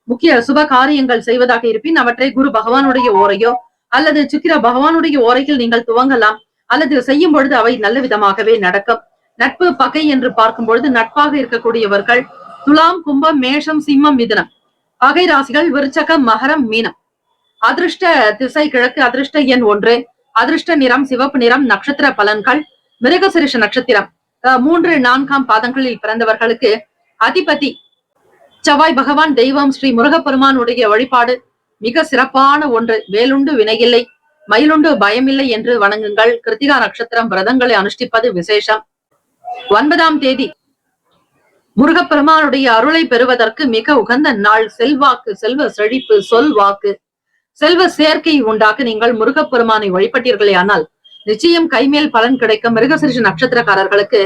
முக்கிய சுப காரியங்கள் செய்வதாக இருப்பின் அவற்றை குரு பகவானுடைய ஓரையோ அல்லது சுக்கிர பகவானுடைய ஓரையில் நீங்கள் துவங்கலாம். அல்லது செய்யும் பொழுது அவை நல்ல விதமாகவே நடக்கும். நட்பு, பகை என்று பார்க்கும் பொழுது நட்பாக இருக்கக்கூடியவர்கள் துலாம், கும்பம், மேஷம், சிம்மம், மிதுனம். பகை ராசிகள் விருச்சகம், மகரம், மீனம். அதிர்ஷ்ட திசை கிழக்கு, அதிர்ஷ்ட எண் 1, அதிர்ஷ்ட நிறம் சிவப்பு நிறம். நட்சத்திர பலன்கள்: மிருகசிரிஷ நட்சத்திரம் 3, 4ஆம் பாதங்களில் பிறந்தவர்களுக்கு அதிபதி செவ்வாய் பகவான். தெய்வம் ஸ்ரீ முருகப்பெருமானுடைய வழிபாடு மிக சிறப்பான ஒன்று. வேலுண்டு வினையில்லை, மயிலுண்டு பயமில்லை என்று வணங்குங்கள். கிருத்திகா நட்சத்திரம் விரதங்களை அனுஷ்டிப்பது விசேஷம். 9ஆம் தேதி முருகப்பெருமானுடைய அருளை பெறுவதற்கு மிக உகந்த நாள். செல்வாக்கு, செல்வ செழிப்பு, சொல் வாக்கு, செல்வ சேர்க்கை உண்டாக்க நீங்கள் முருகப்பெருமானை வழிபட்டீர்களே ஆனால் நிச்சயம் கைமேல் பலன் கிடைக்கும். மிருகசிரிஷ நட்சத்திரக்காரர்களுக்கு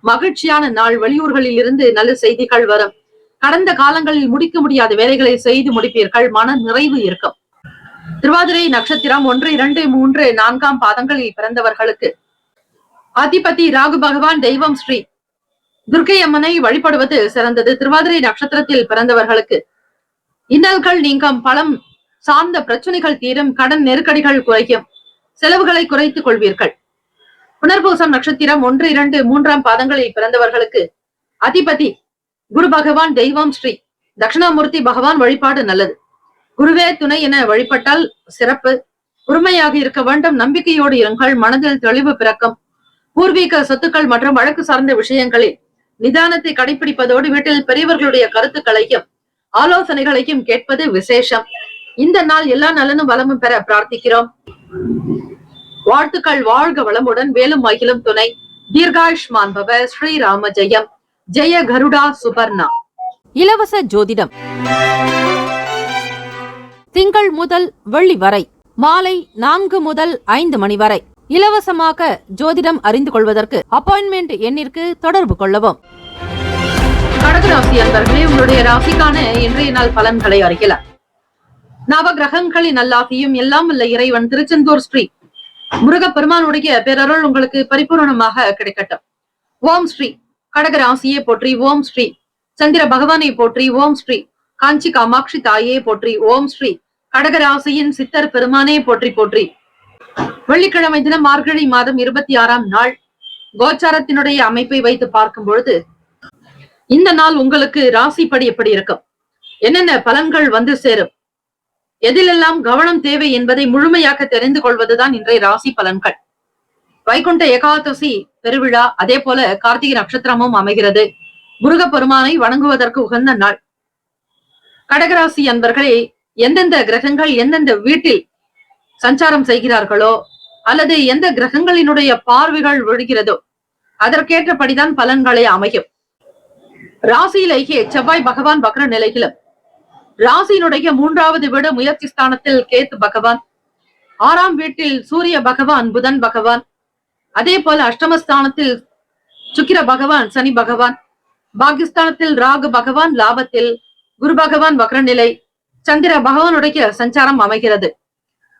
மகிழ்ச்சியான நாள். வெளியூர்களில் இருந்து நல்ல செய்திகள் வரும். கடந்த காலங்களில் முடிக்க முடியாத வேலைகளை செய்து முடிப்பீர்கள். மன நிறைவு இருக்கும். திருவாதிரை நட்சத்திரம் 1, 2, 3, 4ஆம் பாதங்களில் பிறந்தவர்களுக்கு அதிபதி ராகு பகவான். தெய்வம் ஸ்ரீ துர்க்கை அம்மனை வழிபடுவது சிறந்தது. திருவாதிரை நட்சத்திரத்தில் பிறந்தவர்களுக்கு இன்னல்கள் நீங்கும், பலம் சார்ந்த பிரச்சனைகள் தீரும், கடன் நெருக்கடிகள் குறையும், செலவுகளை குறைத்துக் கொள்வீர்கள். புனர்பூசம் நட்சத்திரம் 1, 2, 3ஆம் பாதங்களில் பிறந்தவர்களுக்கு அதிபதி குரு பகவான். தெய்வம் ஸ்ரீ தட்சிணாமூர்த்தி பகவான் வழிபாடு நல்லது. குருவே துணை என வழிபட்டால் சிறப்பு. பொறுமையாக இருக்க வேண்டும். நம்பிக்கையோடு இருங்கள். மனதில் தெளிவு பிறக்கும். பூர்வீக சொத்துக்கள் மற்றும் வழக்கு சார்ந்த விஷயங்களில் நிதானத்தை கடைபிடிப்பதோடு வீட்டில் பெரியவர்களுடைய கருத்துக்களையும் ஆலோசனைகளையும் கேட்பது விசேஷம். இந்த நாள் எல்லா நலனும் வளமும் பெற பிரார்த்திக்கிறோம். வாழ்த்துக்கள். வாழ்க வளமுடன். வேலும் மகிழும் துணை. தீர்காயுஷ்மான் பவ. ஸ்ரீராம ஜெயம். ஜெய கருடா சுபர்ணா. இலவச ஜோதிடம் திங்கள் முதல் வெள்ளி வரை மாலை 4 முதல் 5 மணி வரை இலவசமாக ஜோதிடம் அறிந்து கொள்வதற்கு அப்பாயின்மெண்ட் எண்ணிற்கு தொடர்பு கொள்ளவும். கடகராசி அன்பர்களே, உங்களுடைய ராசிக்கான இன்றைய நாள் பலன்களை அறியலாம். நவ கிரகங்களின் நல்லாசியும் எல்லாம் உள்ள இறைவன் திருச்செந்தூர் ஸ்ரீ முருகப்பெருமானுடைய பேரருள் உங்களுக்கு பரிபூர்ணமாக கிடைக்கட்டும். ஓம் ஸ்ரீ கடகராசியை போற்றி. ஓம் ஸ்ரீ சந்திர பகவானை போற்றி. ஓம் ஸ்ரீ காஞ்சி காமாட்சி தாயே போற்றி. ஓம் ஸ்ரீ கடகராசியின் சித்தர் பெருமானே போற்றி போற்றி. வெள்ளிக்கிழமை தினம் மார்கழி மாதம் 26ஆம் நாள் கோச்சாரத்தினுடைய அமைப்பை வைத்து பார்க்கும் பொழுது இந்த நாள் உங்களுக்கு ராசிப்படி எப்படி இருக்கும், என்னென்ன பலன்கள் வந்து சேரும், எதிலெல்லாம் கவனம் தேவை என்பதை முழுமையாக தெரிந்து கொள்வதுதான் இன்றைய ராசி பலன்கள். வைகுண்ட ஏகாதசி பெருவிழா, அதே போல கார்த்திகை நட்சத்திரமும் அமைகிறது. முருகப்பெருமானை வணங்குவதற்கு உகந்த நாள். கடகராசி அன்பர்களே, எந்தெந்த கிரகங்கள் எந்தெந்த வீட்டில் சஞ்சாரம் செய்கிறார்களோ அல்லது எந்த கிரகங்களினுடைய பார்வைகள் விழுகிறதோ அதற்கேற்றபடிதான் பலன்களை அமையும். ராசியிலேயே செவ்வாய் பகவான் வக்ர நிலையிலும், ராசியினுடைய 3வது வீடு முயற்சி ஸ்தானத்தில் கேத்து பகவான், 6ஆம் வீட்டில் சூரிய பகவான் புதன் பகவான், அதே போல அஷ்டமஸ்தானத்தில் சுக்கிர பகவான் சனி பகவான், பாகிஸ்தானத்தில் ராகு பகவான், லாபத்தில் குரு பகவான் வக்ரநிலை, சந்திர பகவானுடைய சஞ்சாரம் அமைகிறது.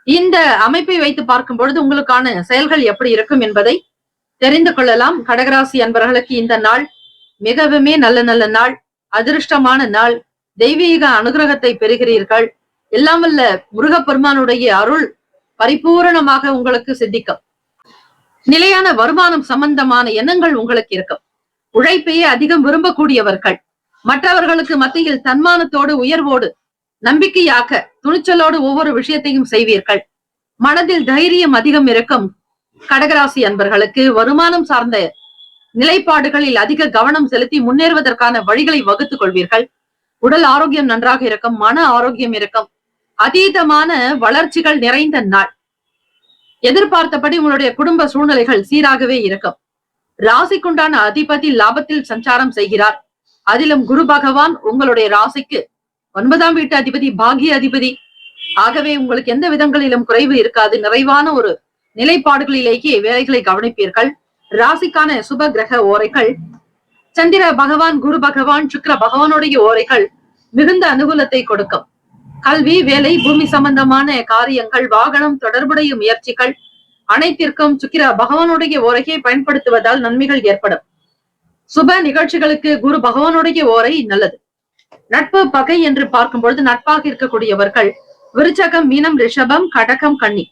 இந்த அமைப்பை வைத்து பார்க்கும் பொழுது உங்களுக்கான செயல்கள் எப்படி இருக்கும் என்பதை தெரிந்து கொள்ளலாம். கடகராசி அன்பர்களுக்கு இந்த நாள் மிகவுமே நல்ல நல்ல நாள், அதிர்ஷ்டமான நாள். தெய்வீக அனுகிரகத்தை பெறுகிறீர்கள். எல்லாம் வல்ல முருகப்பெருமானுடைய அருள் பரிபூரணமாக உங்களுக்கு சித்திக்கும். நிலையான வருமானம் சம்பந்தமான எண்ணங்கள் உங்களுக்கு இருக்கும். உழைப்பையே அதிகம் விரும்பக்கூடியவர்கள், மற்றவர்களுக்கு மத்தியில் தன்மானத்தோடு உயர்வோடு நம்பிக்கையாக துணிச்சலோடு ஒவ்வொரு விஷயத்தையும் செய்வீர்கள். மனதில் தைரியம் அதிகம் இருக்கும். கடகராசி அன்பர்களுக்கு வருமானம் சார்ந்த நிலைப்பாடுகளில் அதிக கவனம் செலுத்தி முன்னேறுவதற்கான வழிகளை வகுத்துக் கொள்வீர்கள். உடல் ஆரோக்கியம் நன்றாக இருக்கும். மன ஆரோக்கியம் இருக்கும். அதீதமான வளர்ச்சிகள் நிறைந்த நாள். எதிர்பார்த்தபடி உங்களுடைய குடும்ப சூழ்நிலைகள் சீராகவே இருக்கும். ராசிக்குண்டான அதிபதி லாபத்தில் சஞ்சாரம் செய்கிறார். அதிலும் குரு பகவான் உங்களுடைய ராசிக்கு 9ஆம் வீட்டு அதிபதி, பாகிய அதிபதி. ஆகவே உங்களுக்கு எந்த விதங்களிலும் குறைவு இருக்காது. நிறைவான ஒரு நிலைப்பாடுகளிலேயே வேலைகளை கவனிப்பீர்கள். ராசிக்கான சுப கிரக ஓரைகள் சந்திர பகவான், குரு பகவான், சுக்கிர பகவானுடைய ஓரைகள் மிகுந்த அனுகூலத்தை கொடுக்கும். கல்வி, வேலை, பூமி சம்பந்தமான காரியங்கள், வாகனம் தொடர்புடைய முயற்சிகள் அனைத்திற்கும் சுக்கிர பகவானுடைய ஓரையை பயன்படுத்துவதால் நன்மைகள் ஏற்படும். சுப நிகழ்ச்சிகளுக்கு குரு பகவானுடைய ஓரை நல்லது. நட்பு பகை என்று பார்க்கும் பொழுது நட்பாக இருக்கக்கூடியவர்கள் விருச்சகம், மீனம், ரிஷபம், கடகம், கன்னி.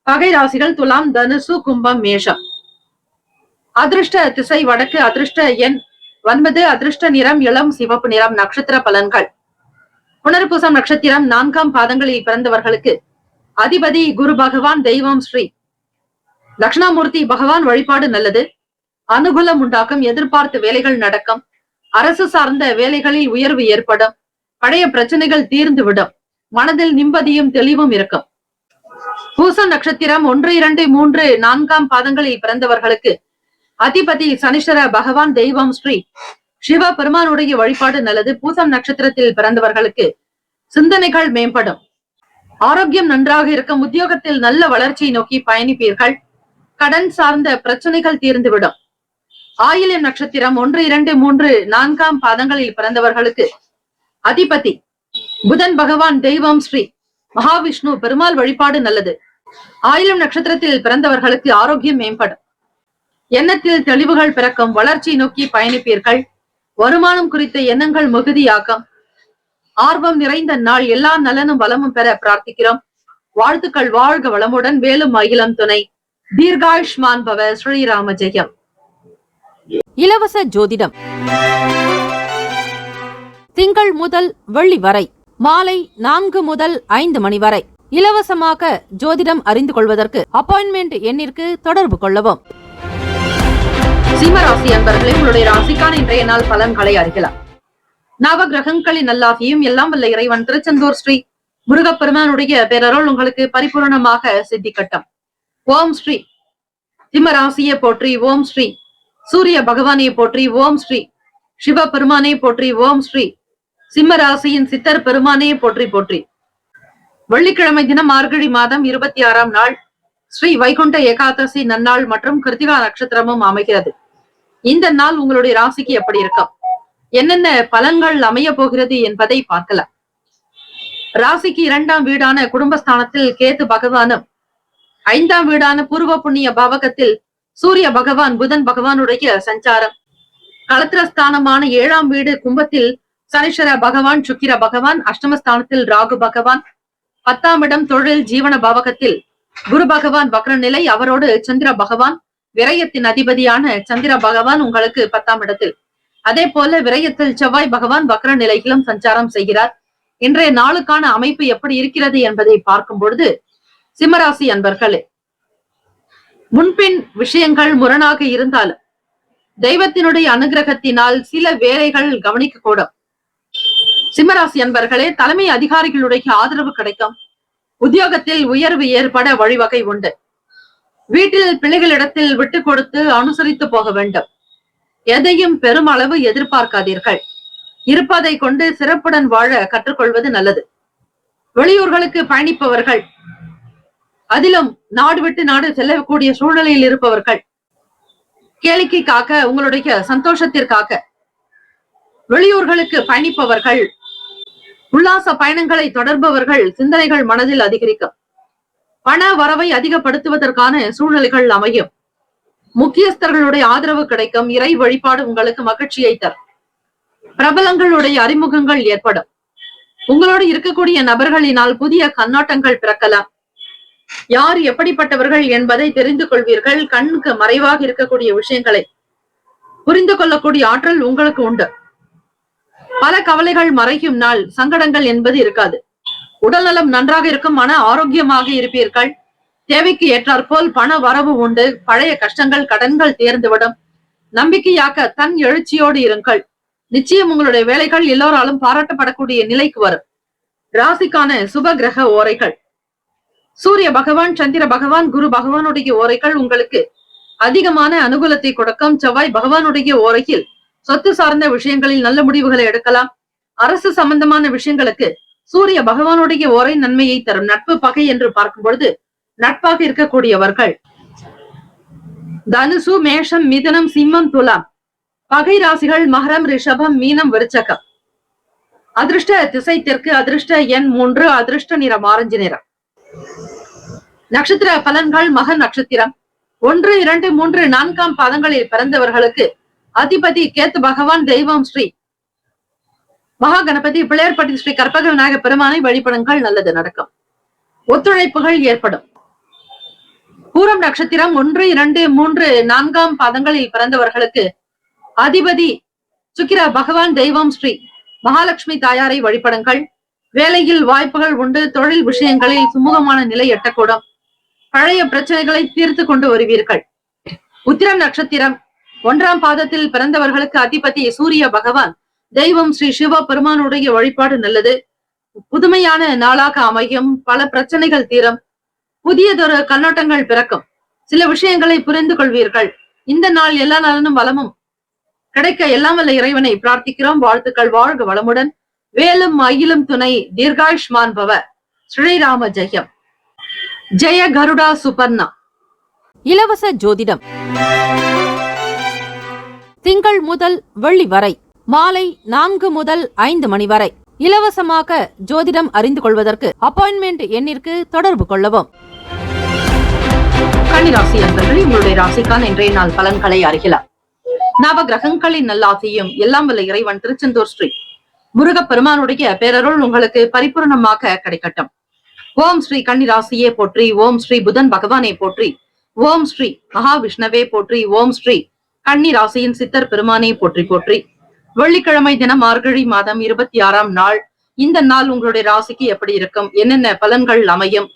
பகை ராசிகள் துலாம், தனுசு, கும்பம், மேஷம். அதிர்ஷ்ட திசை வடக்கு. அதிர்ஷ்ட எண் 9. அதிர்ஷ்ட நிறம் இளம் சிவப்பு நிறம். நட்சத்திர பலன்கள். புனர்பூசம் நட்சத்திரம் 4ஆம் பாதங்களில் பிறந்தவர்களுக்கு அதிபதி குரு பகவான், தெய்வம் ஸ்ரீ தட்சிணாமூர்த்தி பகவான் வழிபாடு நல்லது. அனுகூலம் உண்டாக்கும். எதிர்பார்த்த வேலைகள் நடக்கும். அரசு சார்ந்த வேலைகளில் உயர்வு ஏற்படும். பழைய பிரச்சனைகள் தீர்ந்து விடும். மனதில் நிம்மதியும் தெளிவும் இருக்கும். பூசம் நட்சத்திரம் 1, 2, 3, 4ஆம் பாதங்களில் பிறந்தவர்களுக்கு அதிபதி சனீஸ்வர பகவான், தெய்வம் ஸ்ரீ சிவ பெருமானுடைய வழிபாடு நல்லது. பூசம் நட்சத்திரத்தில் பிறந்தவர்களுக்கு சிந்தனைகள் மேம்படும். ஆரோக்கியம் நன்றாக இருக்கும். உத்தியோகத்தில் நல்ல வளர்ச்சியை நோக்கி பயணிப்பீர்கள். கடன் சார்ந்த பிரச்சனைகள் தீர்ந்துவிடும். ஆயில்யம் நட்சத்திரம் 1, 2, 3, 4ஆம் பாதங்களில் பிறந்தவர்களுக்கு அதிபதி புதன் பகவான், தெய்வம் ஸ்ரீ மகாவிஷ்ணு பெருமாள் வழிபாடு நல்லது. ஆயில்யம் நட்சத்திரத்தில் பிறந்தவர்களுக்கு ஆரோக்கியம் மேம்படும். எண்ணத்தில் தெளிவுகள் பிறக்கும். வளர்ச்சி நோக்கி பயணிப்பீர்கள். வருமானம் குறித்த எண்ணங்கள் மிகுதியாகும். ஆர்வம் நிறைந்த நாள். எல்லா நலனும் வளமும் பெற பிரார்த்திக்கிறோம். வாழ்த்துக்கள். வாழ்க வளமுடன். வேலும் மகிழம் துணை. தீர்காயுஷ்மான் பவ. ஸ்ரீராம ஜெயம். இலவச ஜோதிடம் திங்கள் முதல் வெள்ளி வரை மாலை 4 முதல் 5 மணி வரை இலவசமாக ஜோதிடம் அறிந்து கொள்வதற்கு அப்பாயின்மெண்ட் எண்ணிற்கு தொடர்பு கொள்ளவும். சிம்மராசி அன்பர்களே, உங்களுடைய ராசிக்கான இன்றைய நாள் பலன்களை அறியலாம். நவ கிரகங்களின் நல்லாசியும் எல்லாம் வல்ல இறைவன் திருச்செந்தூர் ஸ்ரீ முருகப்பெருமானுடைய பேரருள் உங்களுக்கு பரிபூர்ணமாக சித்திக்கட்டும். ஓம் ஸ்ரீ சிம்மராசியை போற்றி. ஓம் ஸ்ரீ சூரிய பகவானை போற்றி. ஓம் ஸ்ரீ சிவ பெருமானை போற்றி. ஓம் ஸ்ரீ சிம்ம ராசியின் சித்தர் பெருமானை போற்றி போற்றி. வெள்ளிக்கிழமை தினம் மார்கழி மாதம் 26ஆம் நாள் ஸ்ரீ வைகுண்ட ஏகாதசி நன்னாள் மற்றும் கிருத்திகா நட்சத்திரமும் அமைகிறது. இந்த நாள் உங்களுடைய ராசிக்கு எப்படி இருக்கும், என்னென்ன பலன்கள் அமைய போகிறது என்பதை பார்க்கலாம். ராசிக்கு 2ஆம் வீடான குடும்பஸ்தானத்தில் கேது பகவானும், 5ஆம் வீடான பூர்வ புண்ணிய பாவகத்தில் சூரிய பகவான் புதன் பகவானுடைய சஞ்சாரம், களத்திரஸ்தானமான 7ஆம் வீடு கும்பத்தில் சனீஸ்வர பகவான் சுக்கிர பகவான், அஷ்டமஸ்தானத்தில் ராகு பகவான், 10ஆம் இடம் தொழில் ஜீவன பாவகத்தில் குரு பகவான் வக்ர நிலை, அவரோடு சந்திர பகவான் விரயத்தின் அதிபதியான சந்திர பகவான் உங்களுக்கு 10ஆம் இடத்தில். அதே போல விரயத்தில் செவ்வாய் பகவான் வக்ர நிலையிலும் சஞ்சாரம் செய்கிறார். இன்றைய நாளுக்கான அமைப்பு எப்படி இருக்கிறது என்பதை பார்க்கும் பொழுது, சிம்மராசி அன்பர்களே, முன்பின் விஷயங்கள் முரணாக இருந்தாலும் தெய்வத்தினுடைய அனுகிரகத்தினால் சில வேலைகள் கவனிக்க கூடும். சிம்மராசி அன்பர்களே, தலைமை அதிகாரிகளுடைய ஆதரவு கிடைக்கும். உத்தியோகத்தில் உயர்வு ஏற்பட வழிவகை உண்டு. வீட்டில் பிள்ளைகளிடத்தில் விட்டு கொடுத்து அனுசரித்து போக வேண்டும். எதையும் பெருமளவு எதிர்பார்க்காதீர்கள். இருப்பதை கொண்டு சிறப்புடன் வாழ கற்றுக்கொள்வது நல்லது. வெளியூர்களுக்கு பயணிப்பவர்கள், அதிலும் நாடு விட்டு நாடு செல்லக்கூடிய சூழ்நிலையில் இருப்பவர்கள், கேளிக்கைக்காக, உங்களுடைய சந்தோஷத்திற்காக வெளியூர்களுக்கு பயணிப்பவர்கள், உல்லாச பயணங்களை தொடர்பவர்கள் சிந்தனைகள் மனதில் அதிகரிக்கும். பண வரவை அதிகப்படுத்துவதற்கான சூழ்நிலைகள் அமையும். முக்கியஸ்தர்களுடைய ஆதரவு கிடைக்கும். இறை வழிபாடு உங்களுக்கு மகிழ்ச்சியை தரும். பிரபலங்களுடைய அறிமுகங்கள் ஏற்படும். உங்களோடு இருக்கக்கூடிய நபர்களினால் புதிய கண்ணோட்டங்கள் பிறக்கலாம். யார் எப்படிப்பட்டவர்கள் என்பதை தெரிந்து கொள்வீர்கள். கண்ணுக்கு மறைவாக இருக்கக்கூடிய விஷயங்களை புரிந்து கொள்ளக்கூடிய ஆற்றல் உங்களுக்கு உண்டு. பல கவலைகள் மறையும் நாள். சங்கடங்கள் என்பது இருக்காது. உடல்நலம் நன்றாக இருக்கும். மன ஆரோக்கியமாக இருப்பீர்கள். தேவைக்கு ஏற்றாற்போல் பண வரவு உண்டு. பழைய கஷ்டங்கள், கடன்கள் தேர்ந்துவிடும். நம்பிக்கையாக தன் எழுச்சியோடு இருங்கள். நிச்சயம் உங்களுடைய வேலைகள் எல்லோராலும் பாராட்டப்படக்கூடிய நிலைக்கு வரும். ராசிக்கான சுப கிரக ஓரைகள். சூரிய பகவான், சந்திர பகவான், குரு பகவானுடைய ஓரைகள் உங்களுக்கு அதிகமான அனுகூலத்தை கொடுக்கும். செவ்வாய் பகவானுடைய ஓரையில் சொத்து சார்ந்த விஷயங்களில் நல்ல முடிவுகளை எடுக்கலாம். அரசு சம்பந்தமான விஷயங்களுக்கு சூரிய பகவானுடைய ஓரை நன்மையை தரும். நட்பு பகை என்று பார்க்கும் பொழுது, நட்பாக இருக்கக்கூடியவர்கள் தனுசு, மேஷம், மிதுனம், சிம்மம், துலாம். பகை ராசிகள் மகரம், ரிஷபம், மீனம், விருச்சகம். அதிர்ஷ்ட திசை தெற்கு, அதிர்ஷ்ட எண் 3, அதிர்ஷ்ட நிறம் ஆரஞ்சு நிறம். நட்சத்திர பலன்கள். மக நட்சத்திரம் 1, 2, 3, 4 பாதங்களில் பிறந்தவர்களுக்கு அதிபதி கேத்து பகவான். தெய்வம் ஸ்ரீ மகா கணபதி. பிள்ளையார்பட்டி ஸ்ரீ கற்பக விநாயக பெருமானை வழிபடுங்கள், நல்லது நடக்கும். ஒத்துழைப்புகள் ஏற்படும். பூரம் நட்சத்திரம் 1, 2, 3, 4 பாதங்களில் பிறந்தவர்களுக்கு அதிபதி சுக்கிர பகவான். தெய்வம் ஸ்ரீ மகாலட்சுமி தாயாரை வழிபடுங்கள். வேலையில் வாய்ப்புகள் உண்டு. தொழில் விஷயங்களில் சுமூகமான நிலை எட்டக்கூடும். பழைய பிரச்சனைகளை தீர்த்து கொண்டு வருவீர்கள். உத்திரம் நட்சத்திரம் 1 பாதத்தில் பிறந்தவர்களுக்கு அதிபதி சூரிய பகவான். தெய்வம் ஸ்ரீ சிவ பெருமானுடைய வழிபாடு நல்லது. புதுமையான நாளாக அமையும். பல பிரச்சனைகள் தீரும். புதியதொரு கண்ணோட்டங்கள் பிறக்கும். சில விஷயங்களை புரிந்து கொள்வீர்கள். இந்த நாள் எல்லா நலனும் வளமும் கிடைக்க எல்லாம் வல்ல இறைவனை பிரார்த்திக்கிறோம். வாழ்த்துக்கள். வாழ்க வளமுடன். வேலும் மயிலும் துணை. தீர்காயுஷ்மான் பவ. ஸ்ரீராம ஜெயம். ஜெய கருடா சுபர்ணா. இலவச ஜோதிடம் திங்கள் முதல் வெள்ளி வரை மாலை 4 முதல் 5 மணி வரை இலவசமாக ஜோதிடம் அறிந்து கொள்வதற்கு அப்பாயின்மெண்ட் எண்ணிற்கு தொடர்பு கொள்ளவும். கன்னிராசி அன்பர்களே, உங்களுடைய ராசிக்கான இன்றைய நாள் பலன்களை அறியலாம். நவ கிரகங்களின் நல்லாசியும் எல்லாம் வல்ல இறைவன் திருச்செந்தூர் ஸ்ரீ முருகப் பெருமானுடைய பேரருள் உங்களுக்கு பரிபூர்ணமாக கிடைக்கட்டும். ஓம் ஸ்ரீ கன்னிராசியே போற்றி. ஓம் ஸ்ரீ புதன் பகவானே போற்றி. ஓம் ஸ்ரீ மகாவிஷ்ணவே போற்றி. ஓம் ஸ்ரீ கன்னி ராசியின் சித்தர் பெருமானே போற்றி போற்றி. வெள்ளிக்கிழமை தினம் மார்கழி மாதம் 26ஆம் நாள். இந்த நாள் உங்களுடைய ராசிக்கு எப்படி இருக்கும், என்னென்ன பலன்கள் அமையும்,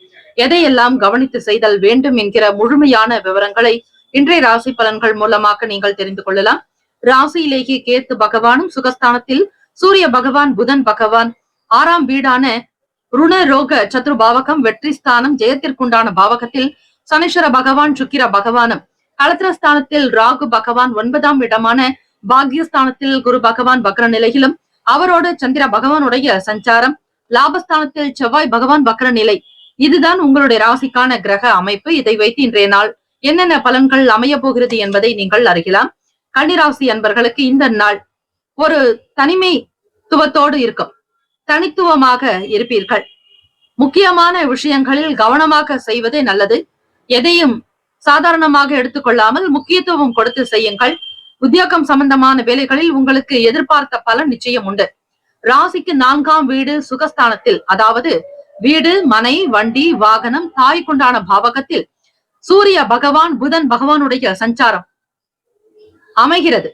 எதையெல்லாம் கவனித்து செய்தல் வேண்டும் என்கிற முழுமையான விவரங்களை இன்றைய ராசி பலன்கள் மூலமாக நீங்கள் தெரிந்து கொள்ளலாம். ராசியிலேயே கேத்து பகவானும், சுகஸ்தானத்தில் சூரிய பகவான், புதன் பகவான், 6ஆம் வீடான ருண ரோக சத்ரு பாவகம், வெற்றி ஸ்தானம், ஜெயத்திற்குண்டான பாவகத்தில் சனீஸ்வர பகவான், சுக்கிர பகவானும், களத்திரஸ்தானத்தில் ராகு பகவான், 9ஆம் இடமான பாக்யஸ்தானத்தில் குரு பகவான் வக்ர நிலையிலும், அவரோடு சந்திர பகவானுடைய சஞ்சாரம், லாபஸ்தானத்தில் செவ்வாய் பகவான் வக்ர நிலை. இதுதான் உங்களுடைய ராசிக்கான கிரக அமைப்பு. இதை வைத்து இன்றைய நாள் என்னென்ன பலன்கள் அமைய போகிறது என்பதை நீங்கள் அறியலாம். கன்னிராசி அன்பர்களுக்கு இந்த நாள் ஒரு தனிமைத்துவத்தோடு இருக்கும். தனித்துவமாக இருப்பீர்கள். முக்கியமான விஷயங்களில் கவனமாக செய்வதே நல்லது. எதையும் சாதாரணமாக எடுத்துக்கொள்ளாமல் முக்கியத்துவம் கொடுத்து செய்யுங்கள். உத்தியோகம் சம்பந்தமான வேலைகளில் உங்களுக்கு எதிர்பார்த்த பலன் நிச்சயம் உண்டு. ராசிக்கு 4ஆம் வீடு சுகஸ்தானத்தில், அதாவது வீடு, மனை, வண்டி, வாகனம், தாய்க்குண்டான பாவகத்தில் சூரிய பகவான், புதன் பகவானுடைய சஞ்சாரம் அமைகிறது.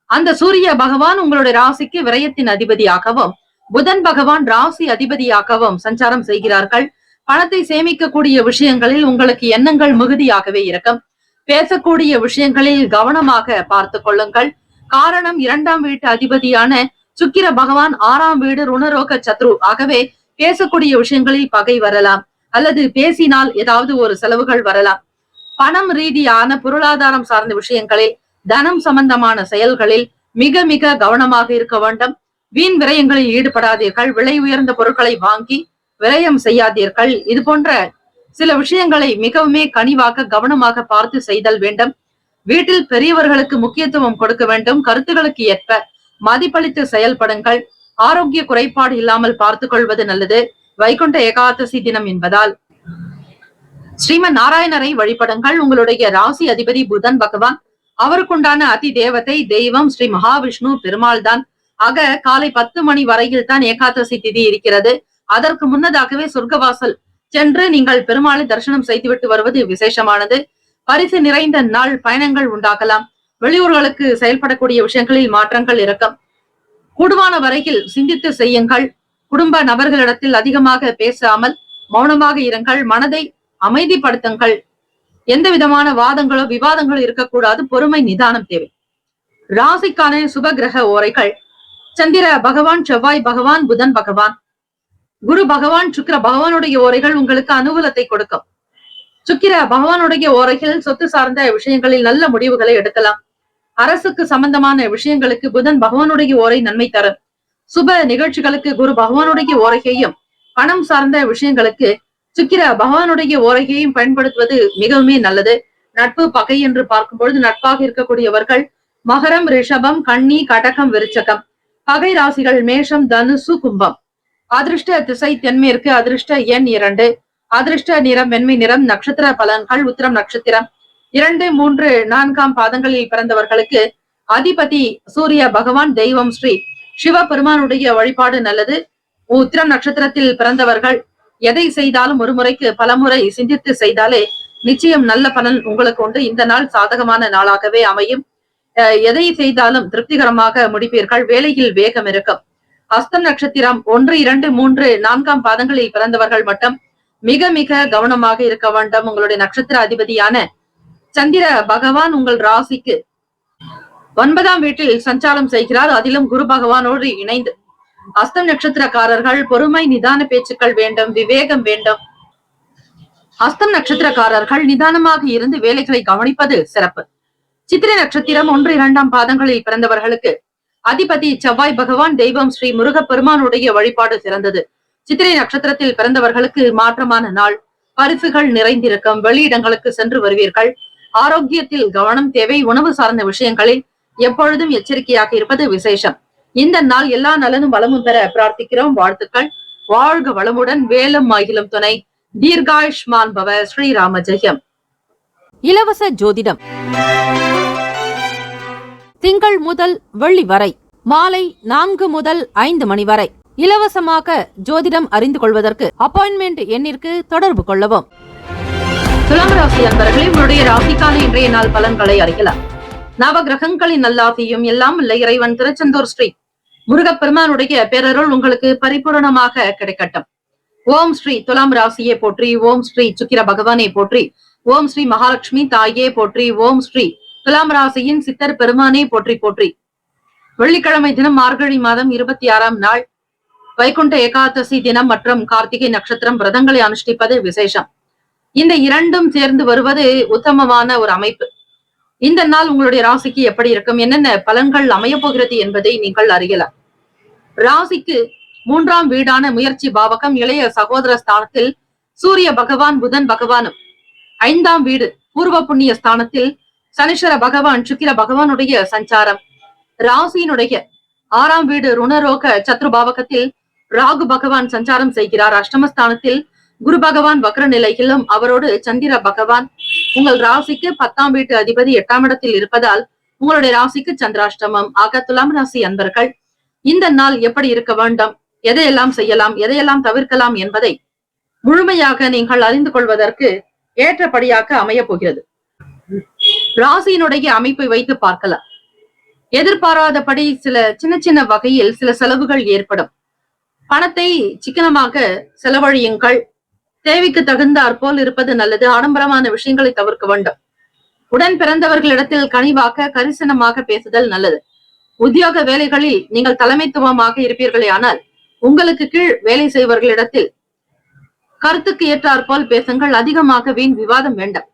அந்த சூரிய பகவான் உங்களுடைய ராசிக்கு விரயத்தின் அதிபதியாகவும், புதன் பகவான் ராசி அதிபதியாகவும் சஞ்சாரம் செய்கிறார்கள். பணத்தை சேமிக்கக்கூடிய விஷயங்களில் உங்களுக்கு எண்ணங்கள் மிகுதியாகவே இருக்கும். பேசக்கூடிய விஷயங்களில் கவனமாக பார்த்து கொள்ளுங்கள். காரணம், 2ஆம் வீட்டு அதிபதியான சுக்கிர பகவான் 6ஆம் வீடு ருணரோக சத்ரு. ஆகவே பேசக்கூடிய விஷயங்களில் பகை வரலாம், அல்லது பேசினால் ஏதாவது ஒரு செலவுகள் வரலாம். பணம் ரீதியான பொருளாதாரம் சார்ந்த விஷயங்களில், தனம் சம்பந்தமான செயல்களில் மிக மிக கவனமாக இருக்க வேண்டும். வீண் விரயங்களில் ஈடுபடாதீர்கள். விலை உயர்ந்த பொருட்களை வாங்கி விரயம் செய்யாதீர்கள். இது போன்ற சில விஷயங்களை மிகவுமே கனிவாக கவனமாக பார்த்து செய்தல் வேண்டும். வீட்டில் பெரியவர்களுக்கு முக்கியத்துவம் கொடுக்க வேண்டும். கருத்துக்களுக்கு ஏற்ப மதிப்பளித்து செயல்படுங்கள். ஆரோக்கிய குறைபாடு இல்லாமல் பார்த்துக் கொள்வது நல்லது. வைகுண்ட ஏகாதசி தினம் என்பதால் ஸ்ரீமன் நாராயணரை வழிபடுங்கள். உங்களுடைய ராசி அதிபதி புதன் பகவான். அவருக்குண்டான அதி தேவதை தெய்வம் ஸ்ரீ மகாவிஷ்ணு பெருமாள் தான். ஆக காலை 10 மணி வரையில் தான் ஏகாதசி திதி இருக்கிறது. அதற்கு முன்னதாகவே சொர்க்கவாசல் சென்று நீங்கள் பெருமாளை தரிசனம் செய்துவிட்டு வருவது விசேஷமானது. பரிசு நிறைந்த நாள். பயணங்கள் உண்டாகலாம். வெளியூர்களுக்கு செயல்படக்கூடிய விஷயங்களில் மாற்றங்கள் இருக்கும். கூடுமான வரையில் சிந்தித்து செய்யுங்கள். குடும்ப நபர்களிடத்தில் அதிகமாக பேசாமல் மௌனமாக இருங்கள். மனதை அமைதிப்படுத்துங்கள். எந்த விதமான வாதங்களோ விவாதங்களோ இருக்கக்கூடாது. பொறுமை, நிதானம் தேவை. ராசிக்கான சுப கிரக ஓரைகள்: சந்திர பகவான், செவ்வாய் பகவான், புதன் பகவான், குரு பகவான், சுக்கிர பகவானுடைய ஓரைகள் உங்களுக்கு அனுகூலத்தை கொடுக்கும். சுக்கிர பகவானுடைய ஓரைகள் சொத்து சார்ந்த விஷயங்களில் நல்ல முடிவுகளை எடுக்கலாம். அரசுக்கு சம்பந்தமான விஷயங்களுக்கு புதன் பகவானுடைய ஓரை நன்மை தரும். சுப நிகழ்ச்சிகளுக்கு குரு பகவானுடைய ஓரைகையும், பணம் சார்ந்த விஷயங்களுக்கு சுக்கிர பகவானுடைய ஓரைகையும் பயன்படுத்துவது மிகவுமே நல்லது. நட்பு, பகை என்று பார்க்கும் பொழுது நட்பாக இருக்கக்கூடியவர்கள் மகரம், ரிஷபம், கன்னி, கடகம், விருச்சகம். பகை ராசிகள் மேஷம், தனுசு, கும்பம். அதிர்ஷ்ட திசை தென்மேற்கு. அதிர்ஷ்ட எண் 2. அதிர்ஷ்ட நிறம் வெண்மை நிறம். நட்சத்திர பலன்கள் உத்திரம் நட்சத்திரம் 2, 3, 4 பாதங்களில் பிறந்தவர்களுக்கு அதிபதி சூரிய பகவான். தெய்வம் ஸ்ரீ சிவபெருமானுடைய வழிபாடு நல்லது. உத்திரம் நட்சத்திரத்தில் பிறந்தவர்கள் எதை செய்தாலும் ஒரு முறைக்கு பலமுறை சிந்தித்து செய்தாலே நிச்சயம் நல்ல பலன் உங்களுக்கு உண்டு. இந்த நாள் சாதகமான நாளாகவே அமையும். எதை செய்தாலும் திருப்திகரமாக முடிப்பீர்கள். வேலையில் வேகம் இருக்கும். அஸ்தம் நட்சத்திரம் 1, 2, 3, 4 பாதங்களில் பிறந்தவர்கள் மட்டும் மிக மிக கவனமாக இருக்க வேண்டும். உங்களுடைய நட்சத்திர அதிபதியான சந்திர பகவான் உங்கள் ராசிக்கு 9ஆம் வீட்டில் சஞ்சாரம் செய்கிறார். அதிலும் குரு பகவானோடு இணைந்து. அஸ்தம் நட்சத்திரக்காரர்கள் பொறுமை, நிதான பேச்சுக்கள் வேண்டும், விவேகம் வேண்டும். அஸ்தம் நட்சத்திரக்காரர்கள் நிதானமாக இருந்து வேலைகளை கவனிப்பது சிறப்பு. சித்திரை நட்சத்திரம் 1, 2 பாதங்களில் பிறந்தவர்களுக்கு அதிபதி செவ்வாய் பகவான். தெய்வம் ஸ்ரீ முருகப்பெருமானுடைய வழிபாடு சிறந்தது. சித்திரை நட்சத்திரத்தில் பிறந்தவர்களுக்கு மாற்றமான நாள். பரிசுகள் நிறைந்திருக்கும். வெளியிடங்களுக்கு சென்று வருவீர்கள். ஆரோக்கியத்தில் கவனம் தேவை. உணவு சார்ந்த விஷயங்களில் எப்பொழுதும் எச்சரிக்கையாக இருப்பது விசேஷம். இந்த நாள் எல்லா நலனும் வளமும் பெற பிரார்த்திக்கிறோம். வாழ்த்துக்கள். வாழ்க வளமுடன். வேலும் மகிழும் துணை. தீர்காயுஷ்மான் பவ. ஸ்ரீராம ஜெயம். இலவச ஜோதிடம் திங்கள் முதல் வெள்ளி வரை மாலை 4 முதல் 5 மணி வரை இலவசமாக ஜோதிடம் அறிந்து கொள்வதற்கு அப்பாயின்மெண்ட் எண்ணிற்கு தொடர்பு கொள்ளவும். துலாம் ராசி அன்பர்களே, உங்களுடைய ராசிக்கான இன்றைய நாள் பலன்களை அறியலாம். நவ கிரகங்களின் நல்லாசியும் எல்லாம் இல்லை இறைவன் திருச்செந்தூர் ஸ்ரீ முருகப்பெருமானுடைய பேரருள் உங்களுக்கு பரிபூரணமாக கிடைக்கட்டும். ஓம் ஸ்ரீ துலாம் ராசியே போற்றி. ஓம் ஸ்ரீ சுக்கிர பகவானே போற்றி. ஓம் ஸ்ரீ மகாலட்சுமி தாயே போற்றி. ஓம் ஸ்ரீ துலாம் ராசியின் சித்தர் பெருமானே போற்றி போற்றி. வெள்ளிக்கிழமை தினம் மார்கழி மாதம் 26ஆம் நாள் வைகுண்ட ஏகாதசி தினம் மற்றும் கார்த்திகை நட்சத்திரம் விரதங்களை அனுஷ்டிப்பது விசேஷம். இந்த இரண்டும் சேர்ந்து வருவது உத்தமமான ஒரு அமைப்பு. இந்த நாள் உங்களுடைய ராசிக்கு எப்படி இருக்கும், என்னென்ன பலன்கள் அமைய போகிறது என்பதை நீங்கள் அறியலாம். ராசிக்கு 3ஆம் வீடான முயற்சி பாவகம் இளைய சகோதர ஸ்தானத்தில் சூரிய பகவான் புதன் பகவானும், 5ஆம் வீடு பூர்வ புண்ணிய ஸ்தானத்தில் சனீஸ்வர பகவான் சுக்கிர பகவானுடைய சஞ்சாரம், ராசியினுடைய 6ஆம் வீடு ருணரோக சத்ரு பாவகத்தில் ராகு பகவான் சஞ்சாரம் செய்கிறார். அஷ்டமஸ்தானத்தில் குரு பகவான் வக்ர நிலையிலும் அவரோடு சந்திர பகவான். உங்கள் ராசிக்கு 10ஆம் வீட்டு அதிபதி 8ஆம் இடத்தில் இருப்பதால் உங்களுடைய ராசிக்கு சந்திராஷ்டமம். ஆக துலாம் ராசி அன்பர்கள் இந்த நாள் எப்படி இருக்க வேண்டும், எதையெல்லாம் செய்யலாம், எதையெல்லாம் தவிர்க்கலாம் என்பதை முழுமையாக நீங்கள் அறிந்து கொள்வதற்கு ஏற்றபடியாக அமைய போகிறது. ராசியினுடைய அமைப்பை வைத்து பார்க்கலாம். எதிர்பாராதபடி சில சின்ன சின்ன வகையில் சில செலவுகள் ஏற்படும். பணத்தை சிக்கனமாக செலவழியுங்கள். தேவைக்கு தகுந்தாற் போல் இருப்பது நல்லது. ஆடம்பரமான விஷயங்களை தவிர்க்க வேண்டும். உடன் பிறந்தவர்களிடத்தில் கனிவாக கரிசனமாக பேசுதல் நல்லது. உத்தியோக வேலைகளில் நீங்கள் தலைமைத்துவமாக இருப்பீர்களே ஆனால் உங்களுக்கு கீழ் வேலை செய்வர்களிடத்தில் கருத்துக்கு ஏற்றாற்போல் பேசுங்கள். அதிகமாக வீண் விவாதம் வேண்டாம்.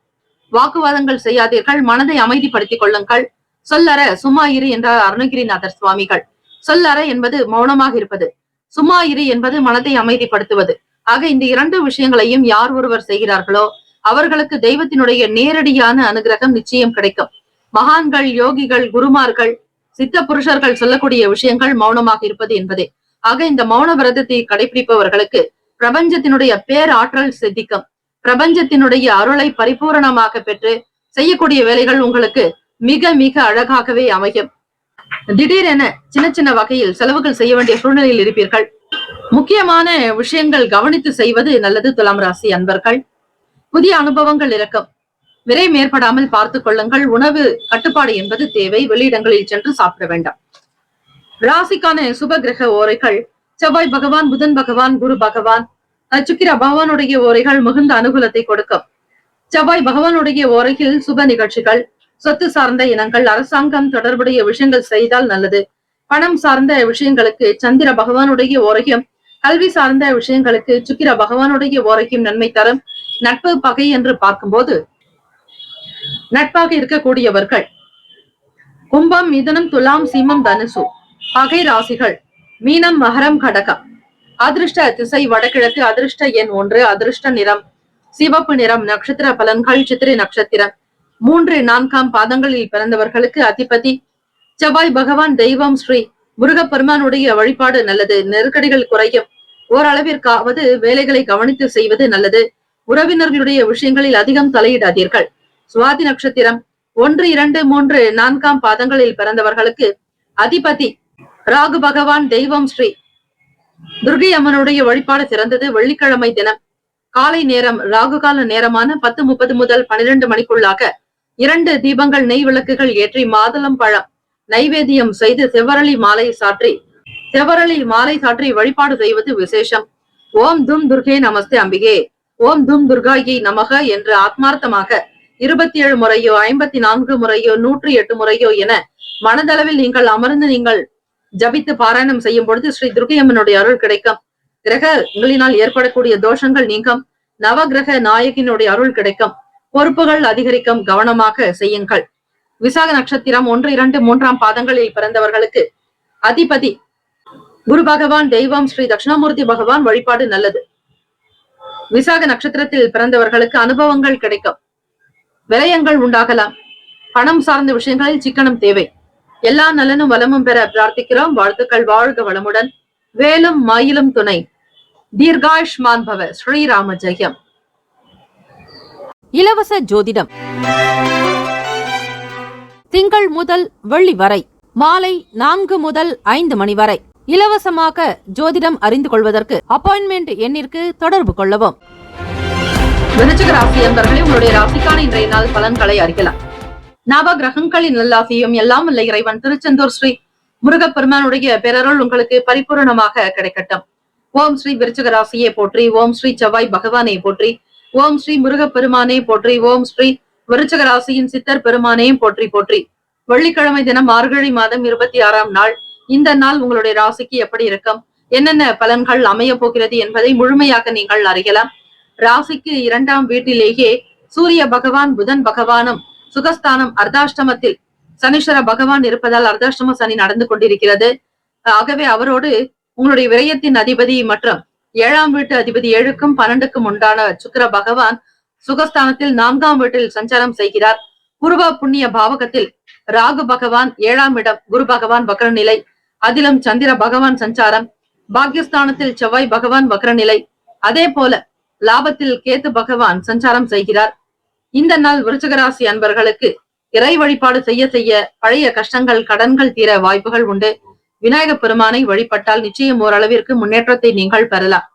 வாக்குவாதங்கள் செய்யாதீர்கள். மனதை அமைதிப்படுத்திக் கொள்ளுங்கள். சொல்லற சும்மா இரு என்றார் அருணகிரிநாதர் சுவாமிகள். சொல்லற என்பது மௌனமாக இருப்பது, சும்மா இரு என்பது மனதை அமைதிப்படுத்துவது. ஆக இந்த 2 விஷயங்களையும் யார் ஒருவர் செய்கிறார்களோ அவர்களுக்கு தெய்வத்தினுடைய நேரடியான அனுகிரகம் நிச்சயம் கிடைக்கும். மகான்கள், யோகிகள், குருமார்கள், சித்த புருஷர்கள் சொல்லக்கூடிய விஷயங்கள் மௌனமாக இருப்பது என்பதே. ஆக இந்த மௌன விரதத்தை கடைபிடிப்பவர்களுக்கு பிரபஞ்சத்தினுடைய பேராற்றல் சித்திக்கும். பிரபஞ்சத்தினுடைய அருளை பரிபூரணமாக பெற்று செய்யக்கூடிய வேலைகள் உங்களுக்கு மிக மிக அழகாகவே அமையும். திடீரென சின்ன சின்ன வகையில் செலவுகள் செய்ய வேண்டிய சூழ்நிலையில் இருப்பீர்கள். முக்கியமான விஷயங்கள் கவனித்து செய்வது நல்லது. துலாம் ராசி அன்பர்கள் புதிய அனுபவங்கள் இருக்கும். விரை மேற்படாமல் பார்த்துக் கொள்ளுங்கள். உணவு கட்டுப்பாடு என்பது தேவை. வெளியிடங்களில் சென்று சாப்பிட வேண்டாம். ராசிக்கான சுப கிரக ஓரைகள் செவ்வாய் பகவான், புதன் பகவான், குரு பகவான், சுக்கிர பகவானுடைய ஓரைகள் மிகுந்த அனுகூலத்தை கொடுக்கும். செவ்வாய் பகவானுடைய ஓரையில் சுப நிகழ்ச்சிகள், சொத்து சார்ந்த இனங்கள், அரசாங்கம் தொடர்புடைய விஷயங்கள் செய்தால் நல்லது. பணம் சார்ந்த விஷயங்களுக்கு சந்திர பகவானுடைய ஓரையும், கல்வி சார்ந்த விஷயங்களுக்கு சுக்கிர பகவானுடைய ஓரையும் நன்மை தரும். நட்பு பகை என்று பார்க்கும்போது நட்பாக இருக்கக்கூடியவர்கள் கும்பம், மிதுனம், துலாம், சிம்மம், தனுசு. பகை ராசிகள் மீனம், மகரம், கடகம். அதிர்ஷ்ட திசை வடகிழக்கு. அதிர்ஷ்ட எண் 1. அதிர்ஷ்ட நிறம் சிவப்பு நிறம். நட்சத்திர பலன்கள் சித்திரை நட்சத்திரம் 3, 4 பாதங்களில் பிறந்தவர்களுக்கு அதிபதி செவ்வாய் பகவான். தெய்வம் ஸ்ரீ முருகப்பெருமானுடைய வழிபாடு நல்லது. நெருக்கடிகள் குறையும். ஓரளவிற்காவது வேலைகளை கவனித்து செய்வது நல்லது. உறவினர்களுடைய விஷயங்களில் அதிகம் தலையிடாதீர்கள். சுவாதி நட்சத்திரம் 1, 2, 3, 4 பாதங்களில் பிறந்தவர்களுக்கு அதிபதி ராகு பகவான். தெய்வம் ஸ்ரீ துர்கை அம்மனுடைய வழிபாடு சிறந்தது. வெள்ளிக்கிழமை தினம் காலை நேரம் ராகு கால நேரமான 10:30 முதல் 12 மணிக்குள்ளாக 2 தீபங்கள் நெய் விளக்குகள் ஏற்றி மாதுளம் பழம் நைவேத்தியம் செய்து செவ்வரளி மாலை சாற்றி வழிபாடு செய்வது விசேஷம். ஓம் தும் துர்கே நமஸ்தே அம்பிகே, ஓம் தும் துர்காயை நமக என்று ஆத்மார்த்தமாக 27 முறையோ 54 முறையோ 108 முறையோ என மனதளவில் நீங்கள் அமர்ந்து நீங்கள் ஜபித்து பாராயணம் செய்யும் பொழுது ஸ்ரீ துர்கையம்மனுடைய அருள் கிடைக்கும். கிரகங்களினால் ஏற்படக்கூடிய தோஷங்கள் நீங்கும். நவகிரக நாயகினுடைய அருள் கிடைக்கும். பொறுப்புகள் அதிகரிக்கும். கவனமாக செய்யுங்கள். விசாக நட்சத்திரம் 1, 2, 3 பாதங்களில் பிறந்தவர்களுக்கு அதிபதி குரு பகவான். தெய்வம் ஸ்ரீ தட்சிணாமூர்த்தி பகவான். வழிபாடு நல்லது. விசாக நட்சத்திரத்தில் பிறந்தவர்களுக்கு அனுபவங்கள் கிடைக்கும். விரயங்கள் உண்டாகலாம். பணம் சார்ந்த விஷயங்களில் சிக்கனம் தேவை. எல்லா நலனும் வளமும் பெற பிரார்த்திக்கிறோம். வாழ்த்துக்கள். வாழ்க வளமுடன். வேலும் மயிலும் துணை. தீர்காயுஷ்மான் பவ. ஸ்ரீராம ஜெயம். இலவச ஜோதிடம் திங்கள் முதல் வெள்ளி வரை மாலை 4 முதல் 5 மணி வரை இலவசமாக ஜோதிடம் அறிந்து கொள்வதற்கு அப்பாயின்மெண்ட் எண்ணிற்கு தொடர்பு கொள்ளவும். விருச்சிக ராசி அன்பர்களே, உங்களுடைய ராசிக்கான இன்றைய நாள் பலன்களை அறியலாம். நவ கிரகங்களின் நல்லாசியும் எல்லாம் இல்லை இறைவன் திருச்செந்தூர் ஸ்ரீ முருகப்பெருமானுடைய பேரருள் உங்களுக்கு பரிபூரணமாக கிடைக்கட்டும். ஓம் ஸ்ரீ விருச்சிக ராசியை போற்றி. ஓம் ஸ்ரீ செவ்வாய் பகவானை போற்றி. ஓம் ஸ்ரீ முருகப்பெருமானை போற்றி. ஓம் ஸ்ரீ விருச்சிக ராசியின் சித்தர் பெருமானே போற்றி போற்றி. வெள்ளிக்கிழமை தினம் மார்கழி மாதம் 26ஆம் நாள். இந்த நாள் உங்களுடைய ராசிக்கு எப்படி இருக்கும், என்னென்ன பலன்கள் அமைய போகிறது என்பதை முழுமையாக நீங்கள் அறியலாம். ராசிக்கு 2ஆம் வீட்டிலேயே சூரிய பகவான் புதன் பகவானும் சுகஸ்தானம் அர்த்தாஷ்டமத்தில் சனீஸ்வர பகவான் இருப்பதால் அர்த்தாஷ்டம சனி நடந்து கொண்டிருக்கிறது. ஆகவே அவரோடு உங்களுடைய விரயத்தின் அதிபதி மற்றும் 7ஆம் வீட்டு அதிபதி 7க்கும் 12க்கும் உண்டான சுக்கிர பகவான் சுகஸ்தானத்தில் 4ஆம் வீட்டில் சஞ்சாரம் செய்கிறார். பூர்வ புண்ணிய பாவகத்தில் ராகு பகவான் 7ஆம் இடம், குரு பகவான் வக்ர நிலை, அதிலும் சந்திர பகவான் சஞ்சாரம். பாக்யஸ்தானத்தில் செவ்வாய் பகவான் வக்ர நிலை, அதே போல லாபத்தில் கேத்து பகவான் சஞ்சாரம் செய்கிறார். இந்த நாள் விருச்சிகராசி அன்பர்களுக்கு இறை வழிபாடு செய்ய செய்ய பழைய கஷ்டங்கள் கடன்கள் தீர வாய்ப்புகள் உண்டு. விநாயக பெருமானை வழிபட்டால் நிச்சயம் ஓரளவிற்கு முன்னேற்றத்தை நீங்கள் பெறலாம்.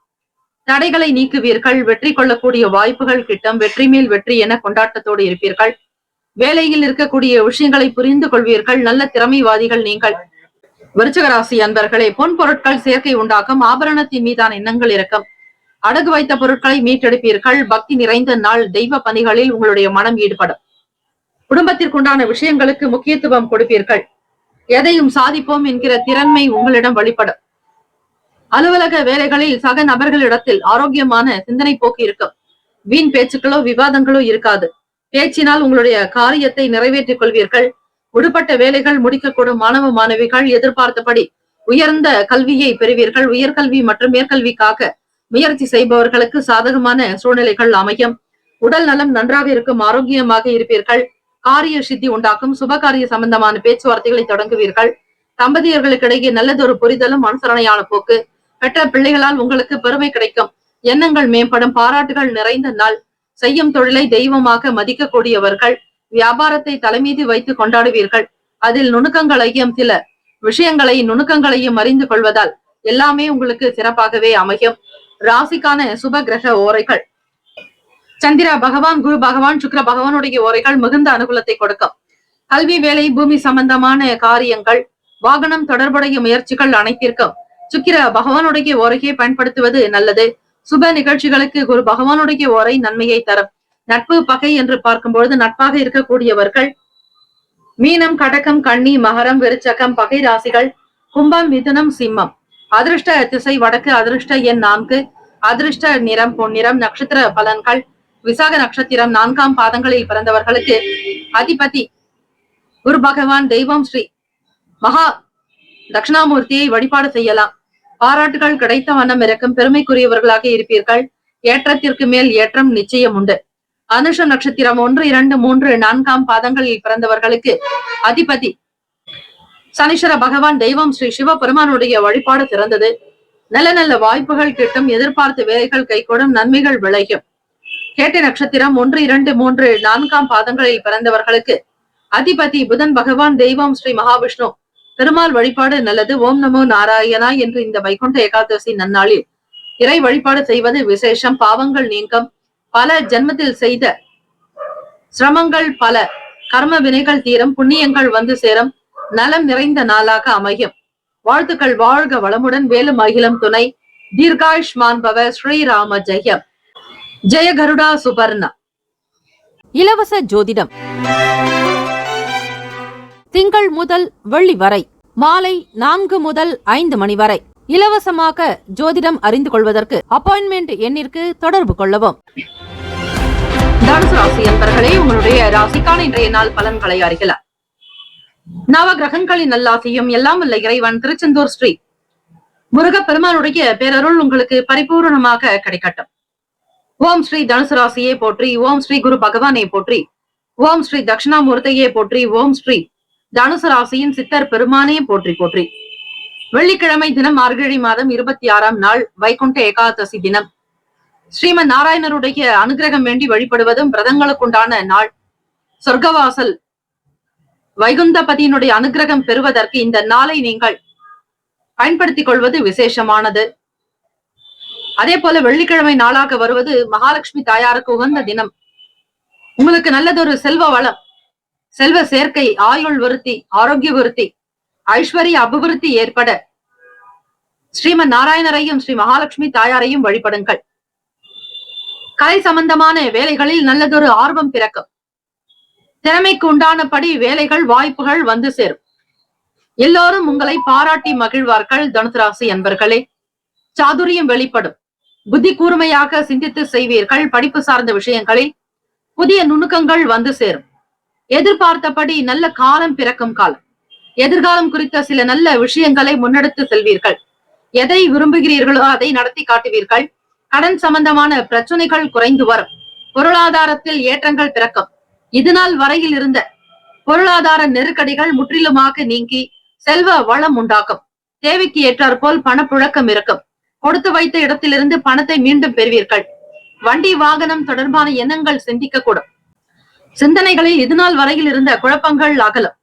தடைகளை நீக்குவீர்கள். வெற்றி கொள்ளக்கூடிய வாய்ப்புகள் கிட்டும். வெற்றி மேல் வெற்றி என கொண்டாட்டத்தோடு இருப்பீர்கள். வேலையில் இருக்கக்கூடிய விஷயங்களை புரிந்து கொள்வீர்கள். நல்ல திறமைவாதிகள் நீங்கள். விருச்சிகராசி அன்பர்களே, பொன் பொருட்கள் சேர்க்கை உண்டாக்கும். ஆபரணத்தின் மீதான எண்ணங்கள் இருக்கும். அடகு வைத்த பொருட்களை மீட்டெடுப்பீர்கள். பக்தி நிறைந்த நாள். தெய்வ பணிகளில் உங்களுடைய மனம் ஈடுபடும். குடும்பத்திற்குண்டான விஷயங்களுக்கு முக்கியத்துவம் கொடுப்பீர்கள். எதையும் சாதிப்போம் என்கிற திறன்மை உங்களிடம் வெளிப்படும். அலுவலக வேலைகளில் சக நபர்களிடத்தில் ஆரோக்கியமான சிந்தனை போக்கு இருக்கும். வீண் பேச்சுக்களோ விவாதங்களோ இருக்காது. பேச்சினால் உங்களுடைய காரியத்தை நிறைவேற்றிக் கொள்வீர்கள். விடுபட்ட வேலைகள் முடிக்கக்கூடும். மாணவ மாணவிகள் எதிர்பார்த்தபடி உயர்ந்த கல்வியை பெறுவீர்கள். உயர்கல்வி மற்றும் மேற்கல்விக்காக முயற்சி செய்பவர்களுக்கு சாதகமான சூழ்நிலைகள் அமையும். உடல் நலம் நன்றாக இருக்கும். ஆரோக்கியமாக இருப்பீர்கள். காரிய சித்தி உண்டாக்கும். சுபகாரிய சம்பந்தமான பேச்சுவார்த்தைகளை தொடங்குவீர்கள். தம்பதியர்களுக்கிடையே நல்லதொரு புரிதலும் அனுசரணையான போக்கு. பெற்ற பிள்ளைகளால் உங்களுக்கு பெருமை கிடைக்கும். எண்ணங்கள் மேம்படும். பாராட்டுகள் நிறைந்த நாள். செய்யும் தொழிலை தெய்வமாக மதிக்கக்கூடியவர்கள். வியாபாரத்தை தலைமீது வைத்து கொண்டாடுவீர்கள். அதில் நுணுக்கங்களையும் சில நுணுக்கங்களையும் அறிந்து கொள்வதால் எல்லாமே உங்களுக்கு சிறப்பாகவே அமையும். ராசிக்கான சுப கிரக ஓரைகள். சந்திர பகவான், குரு பகவான், சுக்கிர பகவானுடைய ஓரைகள் மிகுந்த அனுகூலத்தை கொடுக்கும். கல்வி, வேலை, பூமி சம்பந்தமான காரியங்கள், வாகனம் தொடர்புடைய முயற்சிகள் அனைத்திற்கும் சுக்கிர பகவானுடைய ஓரையை பயன்படுத்துவது நல்லது. சுப நிகழ்ச்சிகளுக்கு குரு பகவானுடைய ஓரை நன்மையை தரும். நட்பு பகை என்று பார்க்கும்பொழுது நட்பாக இருக்கக்கூடியவர்கள் மீனம், கடகம், கன்னி, மகரம், விருச்சகம் பகை ராசிகள். கும்பம், மிதுனம், சிம்மம். அதிர்ஷ்ட திசை வடக்கு. அதிர்ஷ்ட எண் 4. அதிர்ஷ்ட நிறம் பொன்னிறம். நட்சத்திர பலன்கள். விசாக நட்சத்திரம் 4ஆம் பாதங்களில் பிறந்தவர்களுக்கு அதிபதி குரு பகவான். தெய்வம் ஸ்ரீ மகா தட்சிணாமூர்த்தியை வழிபாடு செய்யலாம். பாராட்டுகள் கிடைத்த வண்ணம் இருக்கும். பெருமைக்குரியவர்களாக இருப்பீர்கள். ஏற்றத்திற்கு மேல் ஏற்றம் நிச்சயம் உண்டு. அனுஷ நட்சத்திரம் 1, 2, 3, 4ஆம் பாதங்களில் பிறந்தவர்களுக்கு அதிபதி சனீஸ்வர பகவான் தெய்வம் ஸ்ரீ சிவபெருமானுடைய வழிபாடு சிறந்தது. நல்ல நல்ல வாய்ப்புகள் கிட்டும், எதிர்பார்த்த வேலைகள் கைகூடும், நன்மைகள் விளையும். கேட்டை நட்சத்திரம் 1, 2, 3, 4ஆம் பாதங்களில் பிறந்தவர்களுக்கு அதிபதி புதன் பகவான் தெய்வம் ஸ்ரீ மகாவிஷ்ணு பெருமாள் வழிபாடு நல்லது. ஓம் நமோ நாராயணா என்று இந்த வைகுண்ட ஏகாதசி நன்னாளில் இறை வழிபாடு செய்வது விசேஷம். பாவங்கள் நீங்கும், பல ஜென்மத்தில் செய்த சிரமங்கள் பல கர்ம வினைகள் தீரும், புண்ணியங்கள் வந்து சேரும், நலம் நிறைந்த நாளாக அமையும். வாழ்த்துக்கள். வாழ்க வளமுடன், வேலும் அகிலம் துணை, தீர்காயுஷ்மான் பவ, ஸ்ரீராம ஜெயம். ஜெய கருடா சுபர்ணா. இலவச ஜோதிடம் திங்கள் முதல் வெள்ளி வரை மாலை 4 முதல் 5 மணி வரை இலவசமாக ஜோதிடம் அறிந்து கொள்வதற்கு அப்பாயின்மெண்ட் எண்ணிற்கு தொடர்பு கொள்ளவும். தனுசு ராசி என்பர்களே, உங்களுடைய ராசிக்கான இன்றைய நாள் பலன்களை அறியலாம். நவ கிரகங்களின் நல்லாசியும் எல்லாம் வல்ல இறைவன் திருச்செந்தூர் ஸ்ரீ முருகப்பெருமானுடைய பேரருள் உங்களுக்கு பரிபூர்ணமாக கிடைக்கட்டும். ஓம் ஸ்ரீ தனுசு ராசியே போற்றி, ஓம் ஸ்ரீ குரு பகவானே போற்றி, ஓம் ஸ்ரீ தட்சிணாமூர்த்தியே போற்றி, ஓம் ஸ்ரீ தனுசு ராசியின் சித்தர் பெருமானே போற்றி போற்றி. வெள்ளிக்கிழமை தினம் மார்கழி மாதம் 26ஆம் நாள் வைகுண்ட ஏகாதசி தினம். ஸ்ரீமன் நாராயணருடைய அனுகிரகம் வேண்டி வழிபடுவதும் விரதங்களுக்குண்டான நாள். சொர்க்கவாசல் வைகுந்தபதியினுடைய அனுகிரகம் பெறுவதற்கு இந்த நாளை நீங்கள் பயன்படுத்திக் கொள்வது விசேஷமானது. அதே போல வெள்ளிக்கிழமை நாளாக வருவது மகாலட்சுமி தாயாருக்கு உகந்த தினம். உங்களுக்கு நல்லதொரு செல்வ வளம், செல்வ சேர்க்கை, ஆயுள் விருத்தி, ஆரோக்கிய விருத்தி, ஐஸ்வர்ய அபிவிருத்தி ஏற்பட ஸ்ரீமன் நாராயணரையும் ஸ்ரீ மகாலட்சுமி தாயாரையும் வழிபடுங்கள். கலை சம்பந்தமான வேலைகளில் நல்லதொரு ஆர்வம் பிறக்கும். திறமைக்கு உண்டானபடி வேலைகள் வாய்ப்புகள் வந்து சேரும். எல்லோரும் உங்களை பாராட்டி மகிழ்வார்கள். தனுசு ராசி என்பர்களே, சாதுரியம் வெளிப்படும், புத்தி கூர்மையாக சிந்தித்து செய்வீர்கள். படிப்பு சார்ந்த விஷயங்களில் புதிய நுணுக்கங்கள் வந்து சேரும். எதிர்பார்த்தபடி நல்ல காலம் பிறக்கும் காலம். எதிர்காலம் குறித்த சில நல்ல விஷயங்களை முன்னெடுத்து செல்வீர்கள். எதை விரும்புகிறீர்களோ அதை நடத்தி காட்டுவீர்கள். கடன் சம்பந்தமான பிரச்சனைகள் குறைந்து வரும். பொருளாதாரத்தில் ஏற்றங்கள் பிறக்கும். இதுநாள் வரையில் இருந்த பொருளாதார நெருக்கடிகள் முற்றிலுமாக நீங்கி செல்வ வளம் உண்டாக்கும். தேவைக்கு ஏற்றாற்போல் பணப்புழக்கம் இருக்கும். கொடுத்து வைத்த இடத்திலிருந்து பணத்தை மீண்டும் பெறுவீர்கள். வண்டி வாகனம் தொடர்பான எண்ணங்கள் சிந்திக்க கூடும். சிந்தனைகளில் இதுநாள் வரையில் இருந்த குழப்பங்கள் அகலும்.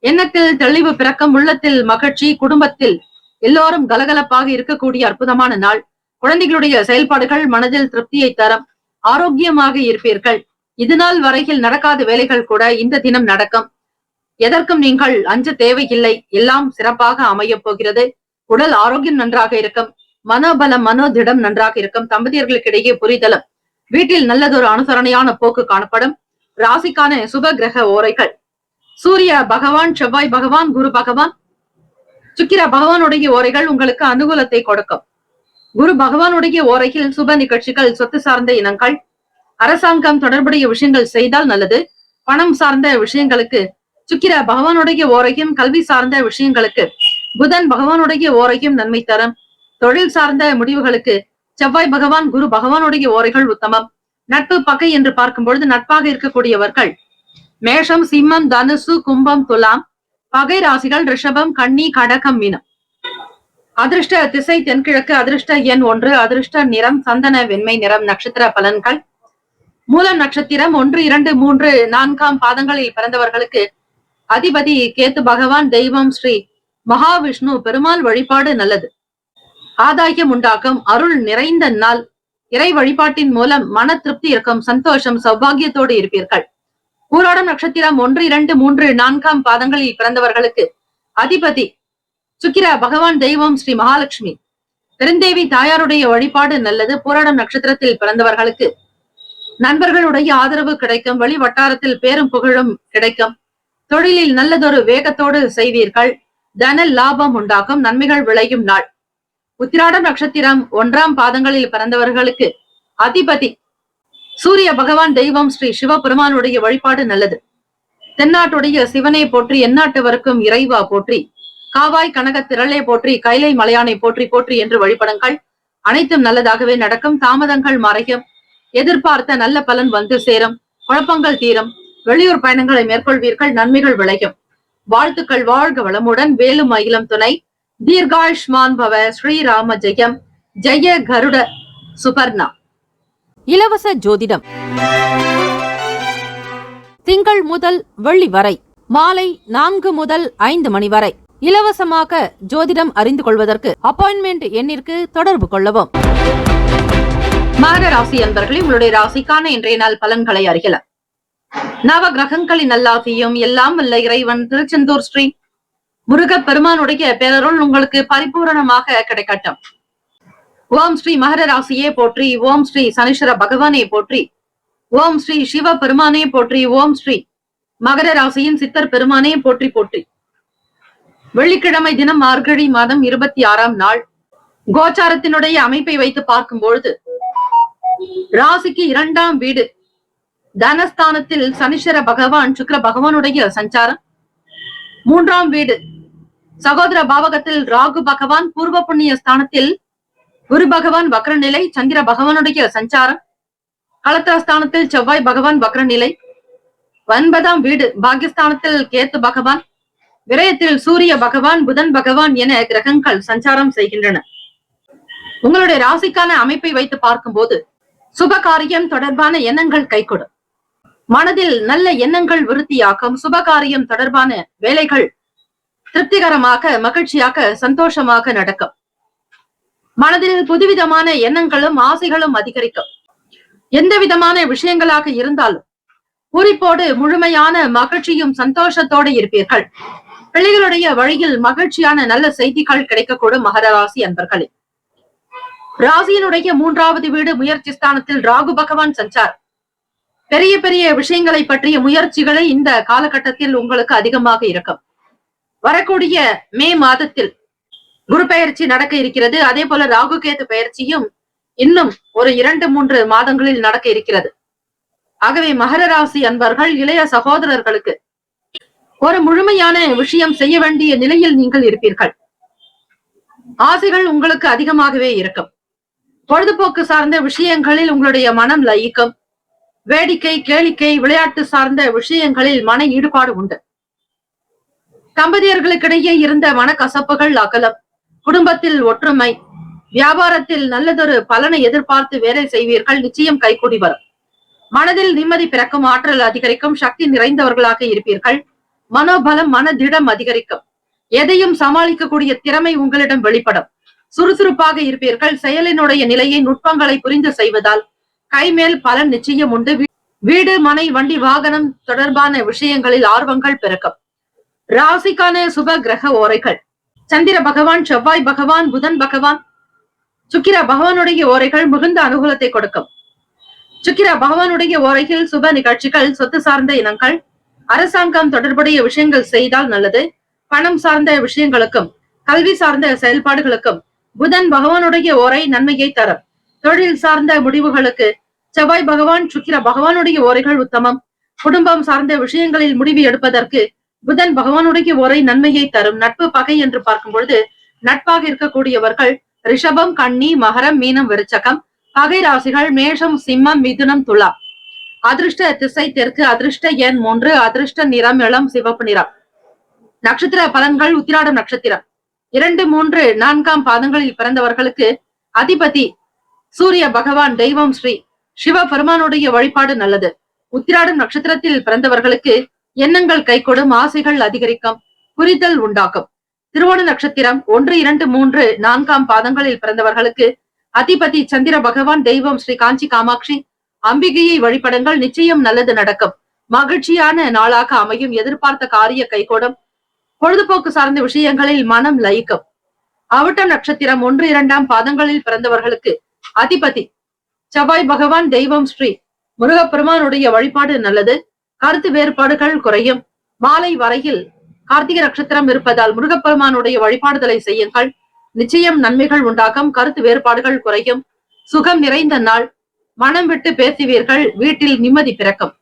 எண்ணத்தில் தெளிவு பிறக்கும். உள்ளத்தில் மகிழ்ச்சி. குடும்பத்தில் எல்லோரும் கலகலப்பாக இருக்கக்கூடிய அற்புதமான நாள். குழந்தைகளுடைய செயல்பாடுகள் மனதில் திருப்தியை தரும். ஆரோக்கியமாக இருப்பீர்கள். இதுநாள் வரையில் நடக்காத வேலைகள் கூட இந்த தினம் நடக்கும். எதற்கும் நீங்கள் அஞ்ச தேவையில்லை. எல்லாம் சிறப்பாக அமையப் போகிறது. உடல் ஆரோக்கியம் நன்றாக இருக்கும். மனோபலம், மனோதிடம் நன்றாக இருக்கும். தம்பதியர்களுக்கிடையே புரிதலும், வீட்டில் நல்லதொரு அனுசரணையான போக்கு காணப்படும். ராசிக்கான சுப கிரக ஓரைகள்: சூரிய பகவான், செவ்வாய் பகவான், குரு பகவான், சுக்கிர பகவானுடைய ஓரைகள் உங்களுக்கு அனுகூலத்தை கொடுக்கும். குரு பகவானுடைய ஓரையில் சுப நிகழ்ச்சிகள், சொத்து சார்ந்த இனங்கள், அரசாங்கம் தொடர்புடைய விஷயங்கள் செய்தால் நல்லது. பணம் சார்ந்த விஷயங்களுக்கு சுக்கிர பகவானுடைய ஓரையும், கல்வி சார்ந்த விஷயங்களுக்கு புதன் பகவானுடைய ஓரையும் நன்மை தரும். தொழில் சார்ந்த முடிவுகளுக்கு செவ்வாய் பகவான், குரு பகவானுடைய ஓரைகள் உத்தமம். நட்பு பகை என்று பார்க்கும் பொழுது நட்பாக இருக்கக்கூடியவர்கள் மேஷம், சிம்மம், தனுசு, கும்பம், துலாம். பகை ராசிகள் ரிஷபம், கன்னி, கடகம், மீனம். அதிர்ஷ்ட திசை தென்கிழக்கு. அதிர்ஷ்ட எண் 1. அதிர்ஷ்ட நிறம் சந்தன வெண்மை நிறம். நட்சத்திர பலன்கள்: மூலம் நட்சத்திரம் 1, 2, 3, 4ஆம் பாதங்களில் பிறந்தவர்களுக்கு அதிபதி கேத்து பகவான், தெய்வம் ஸ்ரீ மகாவிஷ்ணு பெருமாள் வழிபாடு நல்லது. ஆதாயம் உண்டாக்கும். அருள் நிறைந்த நாள். இறை வழிபாட்டின் மூலம் மன திருப்தி இருக்கும். சந்தோஷம், சௌபாகியத்தோடு இருப்பீர்கள். பூராடம் நட்சத்திரம் 1, 2, 3, 4ஆம் பாதங்களில் பிறந்தவர்களுக்கு அதிபதி சுக்கிர பகவான், தெய்வம் ஸ்ரீ மகாலட்சுமி பெருந்தேவி தாயாருடைய வழிபாடு நல்லது. பூராடம் நட்சத்திரத்தில் பிறந்தவர்களுக்கு நண்பர்களுடைய ஆதரவு கிடைக்கும். வெளி வட்டாரத்தில் பேரும் புகழும் கிடைக்கும். தொழிலில் நல்லதொரு வேகத்தோடு செய்வீர்கள். தன லாபம் உண்டாகும். நன்மைகள் விளையும் நாள். உத்திராடம் நட்சத்திரம் 1ஆம் பாதங்களில் பிறந்தவர்களுக்கு அதிபதி சூரிய பகவான், தெய்வம் ஸ்ரீ சிவபெருமானுடைய வழிபாடு நல்லது. தென்னாட்டுடைய சிவனை போற்றி, எந்நாட்டவருக்கும் இறைவா போற்றி, காவாய் கனக திரளே போற்றி, கைலை மலையானை போற்றி போற்றி என்று வழிபடுங்கள். அனைத்தும் நல்லதாகவே நடக்கும். தாமதங்கள் மறையும். எதிர்பார்த்த நல்ல பலன் வந்து சேரும். குழப்பங்கள் தீரும். வெளியூர் பயணங்களை மேற்கொள்வீர்கள். நன்மைகள் விளையும். வாழ்த்துக்கள், வாழ்க வளமுடன், வேலும் மயிலும் துணை, தீர்காயுஷ்மான் பவ, ஸ்ரீராம ஜெயம், ஜெய கருட சுபர்ணா. இலவச ஜோதிடம் திங்கள் முதல் வெள்ளி வரை மாலை 4 முதல் 5 மணி வரை இலவசமாக ஜோதிடம் அறிந்து கொள்வதற்கு அப்பாயின்மெண்ட் எண்ணிற்கு தொடர்பு கொள்ளவும். மகர ராசி அன்பர்களே, உங்களுடைய ராசிக்கான இன்றைய நாள் பலன்களை அறியலாம். நவ கிரகங்களின் நல்லாசியும் எல்லாம் வல்ல இறைவன் திருச்செந்தூர் ஸ்ரீ முருகப் பெருமானுடைய பேரருள் உங்களுக்கு பரிபூரணமாக கிடைக்கட்டும். ஓம் ஸ்ரீ மகர ராசியே போற்றி, ஓம் ஸ்ரீ சனீஸ்வர பகவானே போற்றி, ஓம் ஸ்ரீ சிவ பெருமானே போற்றி, ஓம் ஸ்ரீ மகர ராசியின் சித்தர் பெருமானே போற்றி போற்றி. வெள்ளிக்கிழமை தினம் மார்கழி மாதம் 26ஆம் நாள். கோச்சாரத்தினுடைய அமைப்பை வைத்து பார்க்கும் பொழுது ராசிக்கு 2ஆம் வீடு தனஸ்தானத்தில் சனீஸ்வர பகவான் சுக்கிர பகவானுடைய சஞ்சாரம். 3ஆம் வீடு சகோதர பாவகத்தில் ராகு பகவான், பூர்வ புண்ணிய ஸ்தானத்தில் குரு பகவான் வக்ரநிலை, சந்திர பகவானுடைய சஞ்சாரம். களத்திரஸ்தானத்தில் செவ்வாய் பகவான் வக்ரநிலை. 9ஆம் வீடு பாகியஸ்தானத்தில் கேத்து பகவான், விரயத்தில் சூரிய பகவான், புதன் பகவான் என கிரகங்கள் சஞ்சாரம் செய்கின்றன. உங்களுடைய ராசிக்கான அமைப்பை வைத்து பார்க்கும் போது சுப காரியம் தொடர்பான எண்ணங்கள் கைகூடும். மனதில் நல்ல எண்ணங்கள் விருத்தியாக்கும். சுபகாரியம் தொடர்பான வேலைகள் திருப்திகரமாக, மகிழ்ச்சியாக, சந்தோஷமாக நடக்கும். மனதில் புதுவிதமான எண்ணங்களும் ஆசைகளும் அதிகரிக்கும். எந்த விதமான விஷயங்களாக இருந்தாலும் பூரிப்போடு முழுமையான மகிழ்ச்சியும் சந்தோஷத்தோடு இருப்பீர்கள். பிள்ளைகளுடைய வழியில் மகிழ்ச்சியான நல்ல செய்திகள் கிடைக்கக்கூடும். மகர ராசி அன்பர்களே, ராசியினுடைய 3ஆவது வீடு முயற்சி ஸ்தானத்தில் ராகு பகவான் சஞ்சார். பெரிய பெரிய விஷயங்களை பற்றிய முயற்சிகளை இந்த காலகட்டத்தில் உங்களுக்கு அதிகமாக இருக்கும். வரக்கூடிய மே மாதத்தில் குரு பெயர்ச்சி நடக்க இருக்கிறது. அதே போல ராகு கேது பெயர்ச்சியும் இன்னும் ஒரு 2-3 மாதங்களில் நடக்க இருக்கிறது. ஆகவே மகர ராசி அன்பர்கள் இளைய சகோதரர்களுக்கு ஒரு முழுமையான விஷயம் செய்ய வேண்டிய நிலையில் நீங்கள் இருப்பீர்கள். ஆசைகள் உங்களுக்கு அதிகமாகவே இருக்கும். பொழுதுபோக்கு சார்ந்த விஷயங்களில் உங்களுடைய மனம் லயிக்கும். வேடிக்கை, கேளிக்கை, விளையாட்டு சார்ந்த விஷயங்களில் மன ஈடுபாடு உண்டு. தம்பதியர்களுக்கிடையே இருந்த மனக்கசப்புகள் அகலம். குடும்பத்தில் ஒற்றுமை, வியாபாரத்தில் நல்லதொரு பலனை எதிர்பார்த்து வேலை செய்வீர்கள். நிச்சயம் கைகூடி வரும். மனதில் நிம்மதி பிறக்கும். ஆற்றல் அதிகரிக்கும். சக்தி நிறைந்தவர்களாக இருப்பீர்கள். மனோபலம், மனதிடம் அதிகரிக்கும். எதையும் சமாளிக்கக்கூடிய திறமை உங்களிடம் வெளிப்படும். சுறுசுறுப்பாக இருப்பீர்கள். செயலினுடைய நிலையை, நுட்பங்களை புரிந்து செய்வதால் கைமேல் பலன் நிச்சயம் உண்டு. வீடு, மனை, வண்டி, வாகனம் தொடர்பான விஷயங்களில் ஆர்வங்கள் பிறக்கும். ராசிக்கான சுப கிரக ஓரைகள்: சந்திர பகவான், செவ்வாய் பகவான், புதன் பகவான், சுக்கிர பகவானுடைய ஓரைகள் மிகுந்த அனுகூலத்தை கொடுக்கும். சுக்கிர பகவானுடைய ஓரையில் சுப நிகழ்ச்சிகள், சொத்து சார்ந்த இனங்கள், அரசாங்கம் தொடர்புடைய விஷயங்கள் செய்தால் நல்லது. பணம் சார்ந்த விஷயங்களுக்கும் கல்வி சார்ந்த செயல்பாடுகளுக்கும் புதன் பகவானுடைய ஓரை நன்மையை தரும். தொழில் சார்ந்த முடிவுகளுக்கு செவ்வாய் பகவான், சுக்கிர பகவானுடைய ஓரைகள் உத்தமம். குடும்பம் சார்ந்த விஷயங்களில் முடிவு எடுப்பதற்கு புதன் பகவானுடைய ஓரை நன்மையை தரும். நட்பு, பகை என்று பார்க்கும் பொழுது நட்பாக இருக்கக்கூடியவர்கள் ரிஷபம், கன்னி, மகரம், மீனம், விருச்சகம். பகை ராசிகள் மேஷம், சிம்மம், மிதுனம், துலா. அதிர்ஷ்ட திசை தெற்கு. அதிர்ஷ்ட எண் 3. அதிர்ஷ்ட நிறம் இளம் சிவப்பு நிறம். நட்சத்திர பலன்கள்: உத்திராடம் நட்சத்திரம் 2, 3, 4ஆம் பாதங்களில் பிறந்தவர்களுக்கு அதிபதி சூரிய பகவான், தெய்வம் ஸ்ரீ சிவ பெருமானுடைய வழிபாடு நல்லது. உத்திராடம் நட்சத்திரத்தில் பிறந்தவர்களுக்கு எண்ணங்கள் கைகூடும். ஆசைகள் அதிகரிக்கும். புரிதல் உண்டாக்கும். திருவோண நட்சத்திரம் 1, 2, 3, 4ஆம் பாதங்களில் பிறந்தவர்களுக்கு அதிபதி சந்திர பகவான், தெய்வம் ஸ்ரீ காஞ்சி காமாட்சி அம்பிகையை வழிபடுங்கள். நிச்சயம் நல்லது நடக்கும். மகிழ்ச்சியான நாளாக அமையும். எதிர்பார்த்த காரிய கைகூடும். பொழுதுபோக்கு சார்ந்த விஷயங்களில் மனம் லயிக்கும். அவிட்டம் நட்சத்திரம் 1, 2ஆம் பாதங்களில் பிறந்தவர்களுக்கு அதிபதி செவ்வாய் பகவான், தெய்வம் ஸ்ரீ முருகப்பெருமானுடைய வழிபாடு நல்லது. கருத்து வேறுபாடுகள் குறையும். மாலை வரையில் கார்த்திகை நட்சத்திரம் இருப்பதால் முருகப்பெருமானுடைய வழிபாடுதலை செய்யுங்கள். நிச்சயம் நன்மைகள் உண்டாகும். கருத்து வேறுபாடுகள் குறையும். சுகம் நிறைந்த நாள். மனம் விட்டு பேசுவீர்கள். வீட்டில் நிம்மதி பிறக்கும்.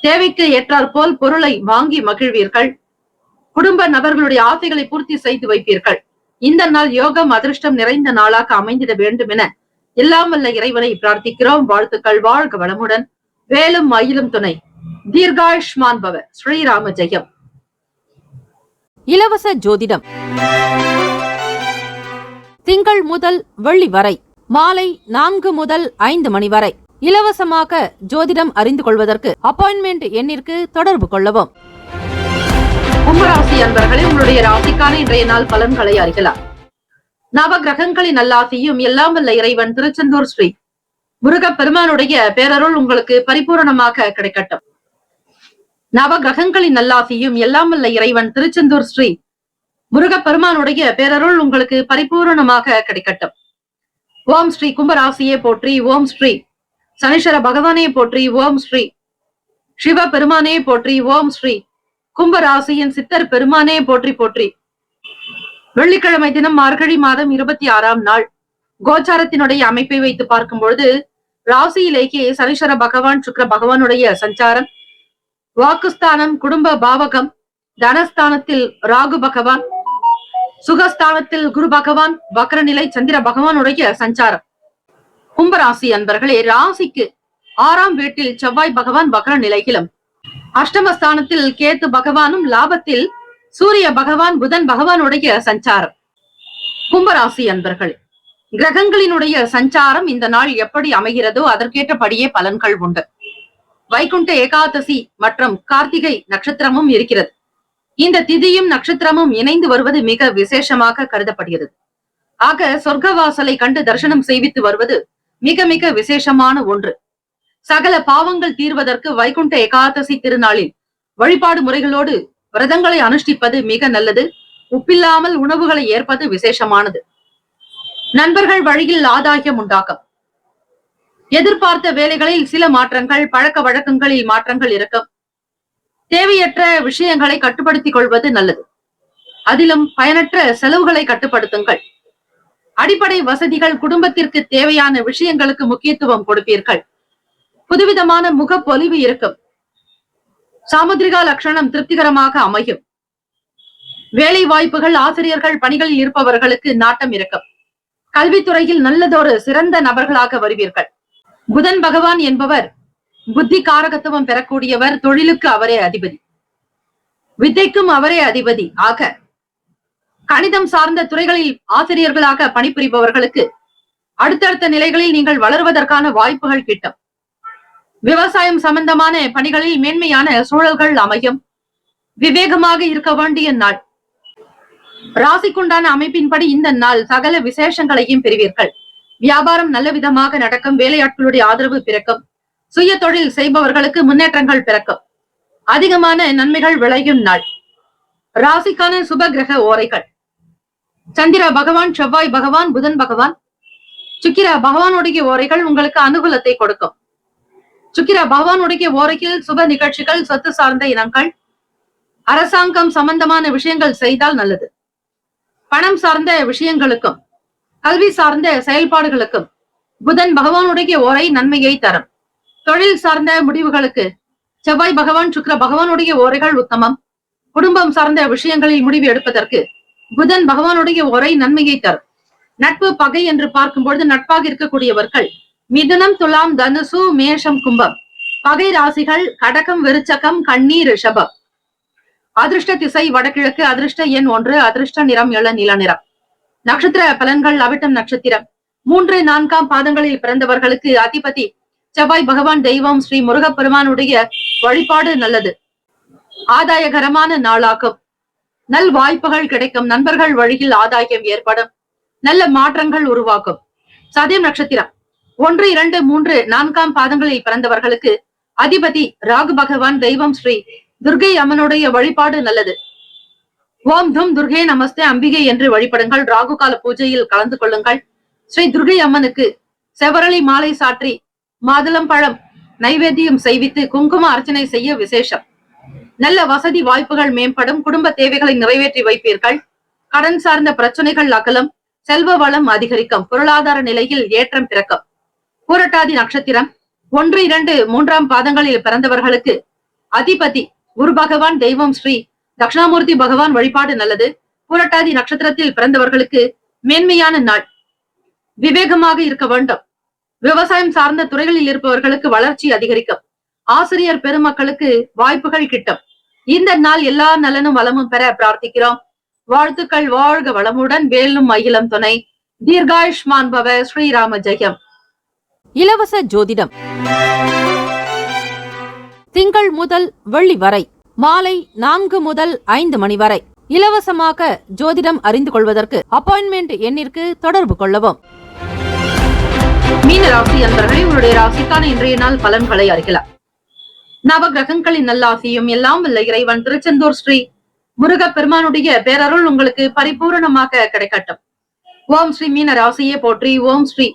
தேவைக்கு ஏற்றாற்போல் பொருளை வாங்கி மகிழ்வீர்கள். குடும்ப நபர்களுடைய ஆசைகளை பூர்த்தி செய்து வைப்பீர்கள். இந்த நாள் யோகம், அதிர்ஷ்டம் நிறைந்த நாளாக அமைந்திட வேண்டும் என எல்லாம் வல்ல இறைவனை பிரார்த்திக்கிறோம். வாழ்த்துக்கள். வாழ்க வளமுடன், வேலும் மயிலும் துணை, தீர்காயுஷ்மான் பவ, ஸ்ரீராம ஜெயம். இலவச ஜோதிடம் திங்கள் முதல் வெள்ளி வரை மாலை 4 முதல் 5 மணி வரை இலவசமாக ஜோதிடம் அறிந்து கொள்வதற்கு அப்பாயின்மெண்ட் எண்ணிற்கு தொடர்பு கொள்ளவும். கும்பராசி அன்பர்களே, உங்களுடைய ராசிக்கான இன்றைய நாள் பலன்களை அறியலாம். நவ கிரகங்களின் நல்லாசியும் எல்லாம் வல்ல இறைவன் திருச்செந்தூர் ஸ்ரீ முருகப் பெருமானுடைய பேரருள் உங்களுக்கு பரிபூரணமாக கிடைக்கட்டும். நவ கிரகங்களின் நல்லாசியும் எல்லாம் வல்ல இறைவன் திருச்செந்தூர் ஸ்ரீ முருகப் பெருமானுடைய பேரருள் உங்களுக்கு பரிபூரணமாக கிடைக்கட்டும். ஓம் ஸ்ரீ கும்பராசியே போற்றி, ஓம் ஸ்ரீ சனீஸ்வர பகவானே போற்றி, ஓம் ஸ்ரீ சிவ பெருமானே போற்றி, ஓம் ஸ்ரீ கும்பராசியின் சித்தர் பெருமானே போற்றி போற்றி. வெள்ளிக்கிழமை தினம் மார்கழி மாதம் 26ஆம் நாள் கோச்சாரத்தினுடைய அமைப்பை வைத்து பார்க்கும் பொழுது ராசியிலேயே சனீஸ்வர பகவான் சுக்கிர பகவானுடைய சஞ்சாரம், வாக்குஸ்தானம் குடும்ப பாவகம், தனஸ்தானத்தில் ராகு பகவான், சுகஸ்தானத்தில் குரு பகவான், வக்ரநிலை சந்திர பகவானுடைய சஞ்சாரம். கும்பராசி அன்பர்களே, ராசிக்கு 6ஆம் வீட்டில் செவ்வாய் பகவான் வக்ர நிலையிலும், அஷ்டமஸ்தானத்தில் கேத்து பகவானும், லாபத்தில் சூரிய பகவான் புதன் பகவானுடைய சஞ்சாரம். கும்பராசி அன்பர்களே, கிரகங்களினுடைய சஞ்சாரம் இந்த நாள் எப்படி அமைகிறதோ அதற்கேற்றபடியே பலன்கள் உண்டு. வைகுண்ட ஏகாதசி மற்றும் கார்த்திகை நட்சத்திரமும் இருக்கிறது. இந்த திதியும் நட்சத்திரமும் இணைந்து வருவது மிக விசேஷமாக கருதப்படுகிறது. ஆக சொர்க்கவாசலை கண்டு தரிசனம் செய்வித்து வருவது மிக மிக விசேஷமான ஒன்று. சகல பாவங்கள் தீர்வதற்கு வைகுண்ட ஏகாதசி திருநாளில் வழிபாடு முறைகளோடு விரதங்களை அனுஷ்டிப்பது மிக நல்லது. உப்பில்லாமல் உணவுகளை ஏற்பது விசேஷமானது. நண்பர்கள் வழியில் ஆதாயம் உண்டாகும். எதிர்பார்த்த வேலைகளில் சில மாற்றங்கள், பழக்க வழக்கங்களில் மாற்றங்கள் இருக்கும். தேவையற்ற விஷயங்களை கட்டுப்படுத்திக் கொள்வது நல்லது. அதிலும் பயனற்ற செலவுகளை கட்டுப்படுத்துங்கள். அடிப்படை வசதிகள், குடும்பத்திற்கு தேவையான விஷயங்களுக்கு முக்கியத்துவம் கொடுப்பீர்கள். புதுவிதமான முகப்பொலிவு இருக்கும். சாமுத்திரிகா லட்சணம் திருப்திகரமாக அமையும். வேலை வாய்ப்புகள், ஆசிரியர்கள் பணிகளில் இருப்பவர்களுக்கு நாட்டம் இருக்கும். கல்வித்துறையில் நல்லதொரு சிறந்த நபர்களாக வருவீர்கள். புதன் பகவான் என்பவர் புத்தி காரகத்துவம் பெறக்கூடியவர். தொழிலுக்கு அவரே அதிபதி, வித்தைக்கும் அவரே அதிபதி. ஆக கணிதம் சார்ந்த துறைகளில் ஆசிரியர்களாக பணிபுரிபவர்களுக்கு அடுத்தடுத்த நிலைகளில் நீங்கள் வளர்வதற்கான வாய்ப்புகள் கிட்டும். விவசாயம் சம்பந்தமான பணிகளில் மேன்மையான சூழல்கள் அமையும். விவேகமாக இருக்க வேண்டிய நாள். ராசிக்குண்டான அமைப்பின்படி இந்த நாள் சகல விசேஷங்களையும் பெறுவீர்கள். வியாபாரம் நல்ல விதமாக நடக்கும். வேலையாட்களுடைய ஆதரவு பிறக்கும். சுய தொழில் செய்பவர்களுக்கு முன்னேற்றங்கள் பிறக்கும். அதிகமான நன்மைகள் விளையும் நாள். ராசிக்கான சுப கிரக ஓரைகள்: சந்திர பகவான், செவ்வாய் பகவான், புதன் பகவான், சுக்கிர பகவானுடைய ஓரைகள் உங்களுக்கு அனுகூலத்தை கொடுக்கும். சுக்கிர பகவானுடைய ஓரையில் சுப நிகழ்ச்சிகள், சொத்து சார்ந்த இனங்கள், அரசாங்கம் சம்பந்தமான விஷயங்கள் செய்தால் நல்லது. பணம் சார்ந்த விஷயங்களுக்கும் கல்வி சார்ந்த செயல்பாடுகளுக்கும் புதன் பகவானுடைய ஓரை நன்மையை தரும். தொழில் சார்ந்த முடிவுகளுக்கு செவ்வாய் பகவான், சுக்கிர பகவானுடைய ஓரைகள் உத்தமம். குடும்பம் சார்ந்த விஷயங்களில் முடிவு எடுப்பதற்கு புதன் பகவானுடைய ஓரை நன்மையை தரும். நட்பு பகை என்று பார்க்கும் பொழுது நட்பாக இருக்கக்கூடியவர்கள் மிதுனம், துலாம், தனுசு, மேஷம், கும்பம். பகை ராசிகள் கடகம், விருச்சகம், கன்னி, ரிஷபம். அதிர்ஷ்ட திசை வடகிழக்கு. அதிர்ஷ்ட எண் 1. அதிர்ஷ்ட நிறம் இளநீல நிறம். நட்சத்திர பலன்கள்: அவிட்டம் நட்சத்திரம் 3, 4ஆம் பாதங்களில் பிறந்தவர்களுக்கு அதிபதி செவ்வாய் பகவான். தெய்வம் ஸ்ரீ முருகப்பெருமானுடைய வழிபாடு நல்லது. ஆதாயகரமான நாளாகும். நல் வாய்ப்புகள் கிடைக்கும். நண்பர்கள் வழியில் ஆதாயம் ஏற்படும். நல்ல மாற்றங்கள் உருவாக்கும். சதயம் நட்சத்திரம் 1, 2, 3, 4ஆம் பாதங்களில் பிறந்தவர்களுக்கு அதிபதி ராகு பகவான். தெய்வம் ஸ்ரீ துர்கை அம்மனுடைய வழிபாடு நல்லது. ஓம் தும் துர்கே நமஸ்தே அம்பிகை என்று வழிபடுங்கள். ராகு கால பூஜையில் கலந்து கொள்ளுங்கள். ஸ்ரீ துர்கை அம்மனுக்கு செவரளி மாலை சாற்றி மாதுளம் பழம் நைவேத்தியம் செய்வித்து குங்கும அர்ச்சனை செய்ய விசேஷம். நல்ல வசதி வாய்ப்புகள் மேம்படும். குடும்ப தேவைகளை நிறைவேற்றி வைப்பீர்கள். கடன் சார்ந்த பிரச்சனைகள் அகலும். செல்வ வளம் அதிகரிக்கும். பொருளாதார நிலையில் ஏற்றம் பிறக்கும். பூரட்டாதி நட்சத்திரம் 1, 2, 3ஆம் பாதங்களில் பிறந்தவர்களுக்கு அதிபதி குரு பகவான். தெய்வம் ஸ்ரீ தட்சிணாமூர்த்தி பகவான். வழிபாடு நல்லது. பூரட்டாதி நட்சத்திரத்தில் பிறந்தவர்களுக்கு மேன்மையான நாள். விவேகமாக இருக்க வேண்டும். விவசாயம் சார்ந்த துறைகளில் இருப்பவர்களுக்கு வளர்ச்சி அதிகரிக்கும். ஆசிரியர் பெருமக்களுக்கு வாய்ப்புகள் கிட்டும். இந்த நாள் எல்லா நலனும் வளமும் பெற பிரார்த்திக்கிறோம். வாழ்த்துக்கள். வாழ்க வளமுடன். வேலும் மகிழும் துணை. தீர்காயுஷ்மான் பவ. ஸ்ரீராம ஜெயம். இலவச ஜோதிடம் திங்கள் முதல் வெள்ளி வரை மாலை 4 முதல் 5 மணி வரை. இலவசமாக ஜோதிடம் அறிந்து கொள்வதற்கு அப்பாயின்மெண்ட் எண்ணிற்கு தொடர்பு கொள்ளவும். மீன ராசி அன்பர்களே, உங்களுடைய ராசிக்கான இன்றைய நாள் பலன்களை அறியலாம். நவ கிரகங்களின் நல்லாசியும் எல்லாம் வல்ல இறைவன் திருச்செந்தூர் ஸ்ரீ முருகப் பெருமானுடைய பேரருள் உங்களுக்கு பரிபூரணமாக கிடைக்கட்டும். ஓம் ஸ்ரீ மீன ராசியே போற்றி. ஓம் ஸ்ரீ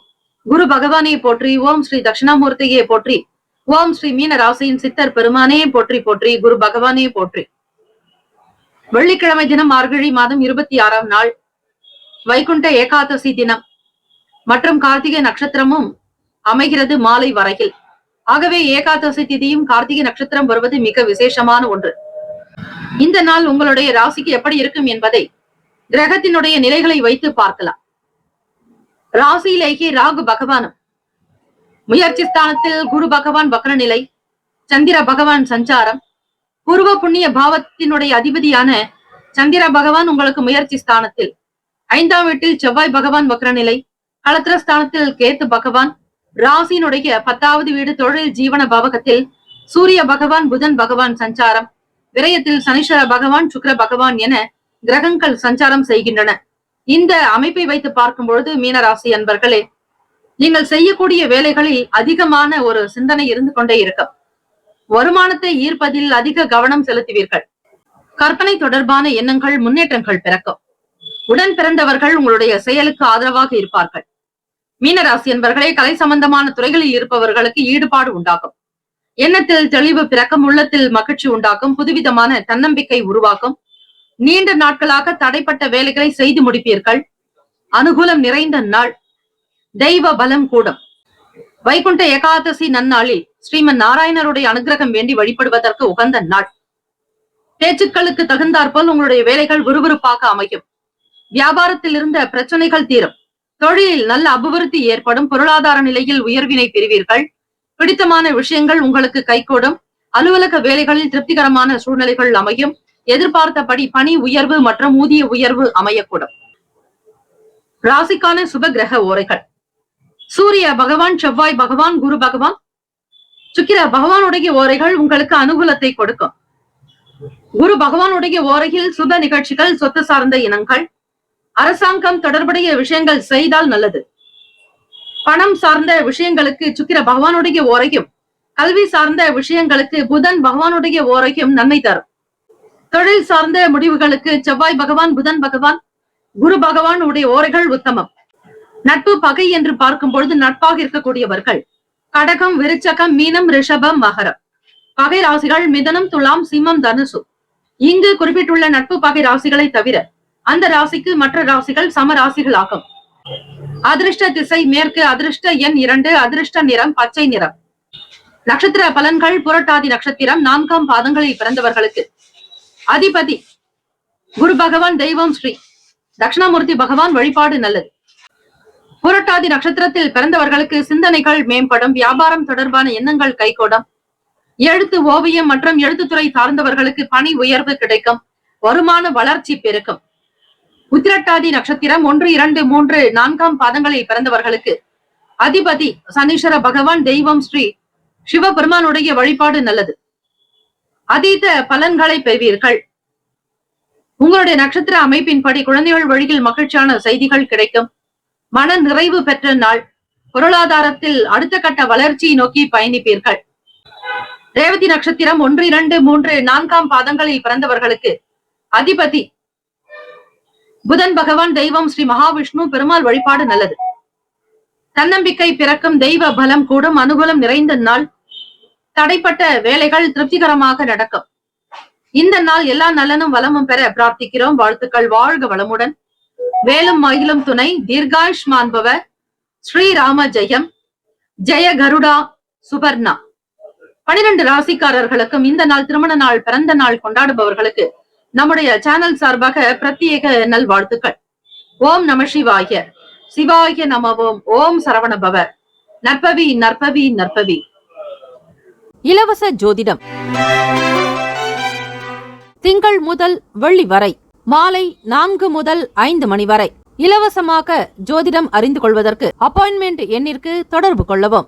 குரு பகவானே போற்றி. ஓம் ஸ்ரீ தட்சிணாமூர்த்தியே போற்றி. ஓம் ஸ்ரீ மீன ராசியின் சித்தர் பெருமானே போற்றி போற்றி. குரு பகவானே போற்றி. வெள்ளிக்கிழமை தினம் மார்கழி மாதம் 26ஆம் நாள் வைகுண்ட ஏகாதசி தினம் மற்றும் கார்த்திகை நட்சத்திரமும் அமைகிறது மாலை வரையில். ஆகவே ஏகாதசி திதியும் கார்த்திகை நட்சத்திரம் வருவது மிக விசேஷமான ஒன்று. இந்த நாள் உங்களுடைய ராசிக்கு எப்படி இருக்கும் என்பதை கிரகத்தினுடைய நிலைகளை வைத்து பார்க்கலாம். ராசியிலேயே ராகு பகவானும், முயற்சி ஸ்தானத்தில் குரு பகவான் வக்ர நிலை, சந்திர பகவான் சஞ்சாரம், பூர்வ புண்ணிய பாவத்தினுடைய அதிபதியான சந்திர பகவான் உங்களுக்கு முயற்சி ஸ்தானத்தில், 5ஆம் வீட்டில் செவ்வாய் பகவான் வக்ர நிலை, களத்திர ஸ்தானத்தில் கேத்து பகவான், ராசியினுடைய 10வது வீடு தொழில் ஜீவன பாவகத்தில் சூரிய பகவான் புதன் பகவான் சஞ்சாரம், விரயத்தில் சனீஸ்வர பகவான் சுக்கிர பகவான் என கிரகங்கள் சஞ்சாரம் செய்கின்றன. இந்த அமைப்பை வைத்து பார்க்கும் பொழுது மீனராசி அன்பர்களே, நீங்கள் செய்யக்கூடிய வேலைகளில் அதிகமான ஒரு சிந்தனை இருந்து கொண்டே இருக்கும். வருமானத்தை ஈர்ப்பதில் அதிக கவனம் செலுத்துவீர்கள். கற்பனை தொடர்பான எண்ணங்கள் முன்னேற்றங்கள் பிறக்கும். உடன் பிறந்தவர்கள் உங்களுடைய செயலுக்கு ஆதரவாக இருப்பார்கள். மீனராசி என்பவர்களே, கலை சம்பந்தமான துறைகளில் இருப்பவர்களுக்கு ஈடுபாடு உண்டாகும். எண்ணத்தில் தெளிவு பிறக்கும். உள்ளத்தில் மகிழ்ச்சி உண்டாக்கும். புதுவிதமான தன்னம்பிக்கை உருவாக்கும். நீண்ட நாட்களாக தடைப்பட்ட வேலைகளை செய்து முடிப்பீர்கள். அனுகூலம் நிறைந்த நாள். தெய்வ பலம் கூடும். வைகுண்ட ஏகாதசி நன்னாளில் ஸ்ரீமன் நாராயணருடைய அனுகிரகம் வேண்டி வழிபடுவதற்கு உகந்த நாள். பேச்சுக்களுக்கு தகுந்தாற்போல் உங்களுடைய வேலைகள் விறுவிறுப்பாக அமையும். வியாபாரத்தில் இருந்த பிரச்சனைகள் தீரும். தொழிலில் நல்ல அபிவிருத்தி ஏற்படும். பொருளாதார நிலையில் உயர்வினை பெறுவீர்கள். பிடித்தமான விஷயங்கள் உங்களுக்கு கைகூடும். அலுவலக வேலைகளில் திருப்திகரமான சூழ்நிலைகள் அமையும். எதிர்பார்த்தபடி பணி உயர்வு மற்றும் ஊதிய உயர்வு அமையக்கூடும். ராசிக்கான சுப கிரக ஓரைகள். சூரிய பகவான், செவ்வாய் பகவான், குரு பகவான், சுக்கிர பகவானுடைய ஓரைகள் உங்களுக்கு அனுகூலத்தை கொடுக்கும். குரு பகவானுடைய ஓரையில் சுப நிகழ்ச்சிகள், சொத்து சார்ந்த இனங்கள், அரசாங்கம் தொடர்புடைய விஷயங்கள் செய்தால் நல்லது. பணம் சார்ந்த விஷயங்களுக்கு சுக்கிர பகவானுடைய ஓரையும், கல்வி சார்ந்த விஷயங்களுக்கு புதன் பகவானுடைய ஓரையும் நன்மை தரும். தொழில் சார்ந்த முடிவுகளுக்கு செவ்வாய் பகவான், புதன் பகவான், குரு பகவான் உடைய ஓரைகள் உத்தமம். நட்பு பகை என்று பார்க்கும் பொழுது நட்பாக இருக்கக்கூடியவர்கள் கடகம், விருச்சகம், மீனம், ரிஷபம், மகரம். பகை ராசிகள் மிதனம், துலாம், சிம்மம், தனுசு. இங்கு குறிப்பிட்டுள்ள நட்பு பகை ராசிகளை தவிர அந்த ராசிக்கு மற்ற ராசிகள் சம ராசிகள் ஆகும். அதிர்ஷ்ட திசை மேற்கு. அதிர்ஷ்ட எண் 2. அதிர்ஷ்ட நிறம் பச்சை நிறம். நட்சத்திர பலன்கள். புரட்டாதி நட்சத்திரம் 4ஆம் பாதங்களில் பிறந்தவர்களுக்கு அதிபதி குரு பகவான், தெய்வம் ஸ்ரீ தட்சிணாமூர்த்தி பகவான் வழிபாடு நல்லது. புரட்டாதி நட்சத்திரத்தில் பிறந்தவர்களுக்கு சிந்தனைகள் மேம்படும். வியாபாரம் தொடர்பான எண்ணங்கள் கைகூடும். எழுத்து, ஓவியம் மற்றும் எழுத்துத்துறை சார்ந்தவர்களுக்கு பணி உயர்வு கிடைக்கும். வருமான வளர்ச்சி பெருக்கும். உத்திரட்டாதி நட்சத்திரம் 1, 2, 3, 4ஆம் பாதங்களில் பிறந்தவர்களுக்கு அதிபதி சனீஸ்வர பகவான், தெய்வம் ஸ்ரீ சிவபெருமானுடைய வழிபாடு நல்லது. அதீத பலன்களை பெறுவீர்கள். உங்களுடைய நட்சத்திர அமைப்பின்படி குழந்தைகள் வழியில் மகிழ்ச்சியான செய்திகள் கிடைக்கும். மன நிறைவு பெற்ற நாள். பொருளாதாரத்தில் அடுத்த கட்ட வளர்ச்சியை நோக்கி பயணிப்பீர்கள். ரேவதி நட்சத்திரம் 1, 2, 3, 4ஆம் பாதங்களில் பிறந்தவர்களுக்கு அதிபதி புதன் பகவான், தெய்வம் ஸ்ரீ மகாவிஷ்ணு பெருமாள் வழிபாடு நல்லது. தன்னம்பிக்கை பிறக்கும். தெய்வ பலம் கூடும். அனுகூலம் நிறைந்த நாள். தடைப்பட்ட வேலைகள் திருப்திகரமாக நடக்கும். இந்த நாள் எல்லா நலனும் வளமும் பெற பிரார்த்திக்கிறோம். வாழ்த்துக்கள். வாழ்க வளமுடன். வேலும் மயிலும் துணை. தீர்காயுஷ்மான் பவ. ஸ்ரீராம ஜெயம். ஜெய கருடா சுபர்ணா. 12 ராசிக்காரர்களுக்கும் இந்த நாள் திருமண நாள், பிறந்த நாள் கொண்டாடுபவர்களுக்கு நம்முடைய சேனல் சார்பாக பிரத்யேக நல்வாழ்த்துக்கள். ஓம் நம சிவாய. சிவாய நமவோம். ஓம் சரவண பவ. நற்பவி நற்பவி நற்பவி. இலவச ஜோதிடம் திங்கள் முதல் வெள்ளி வரை மாலை 4 முதல் 5 மணி வரை இலவசமாக ஜோதிடம் அறிந்து கொள்வதற்கு அப்பாயின்மெண்ட் எண்ணிற்கு தொடர்பு கொள்ளவும்.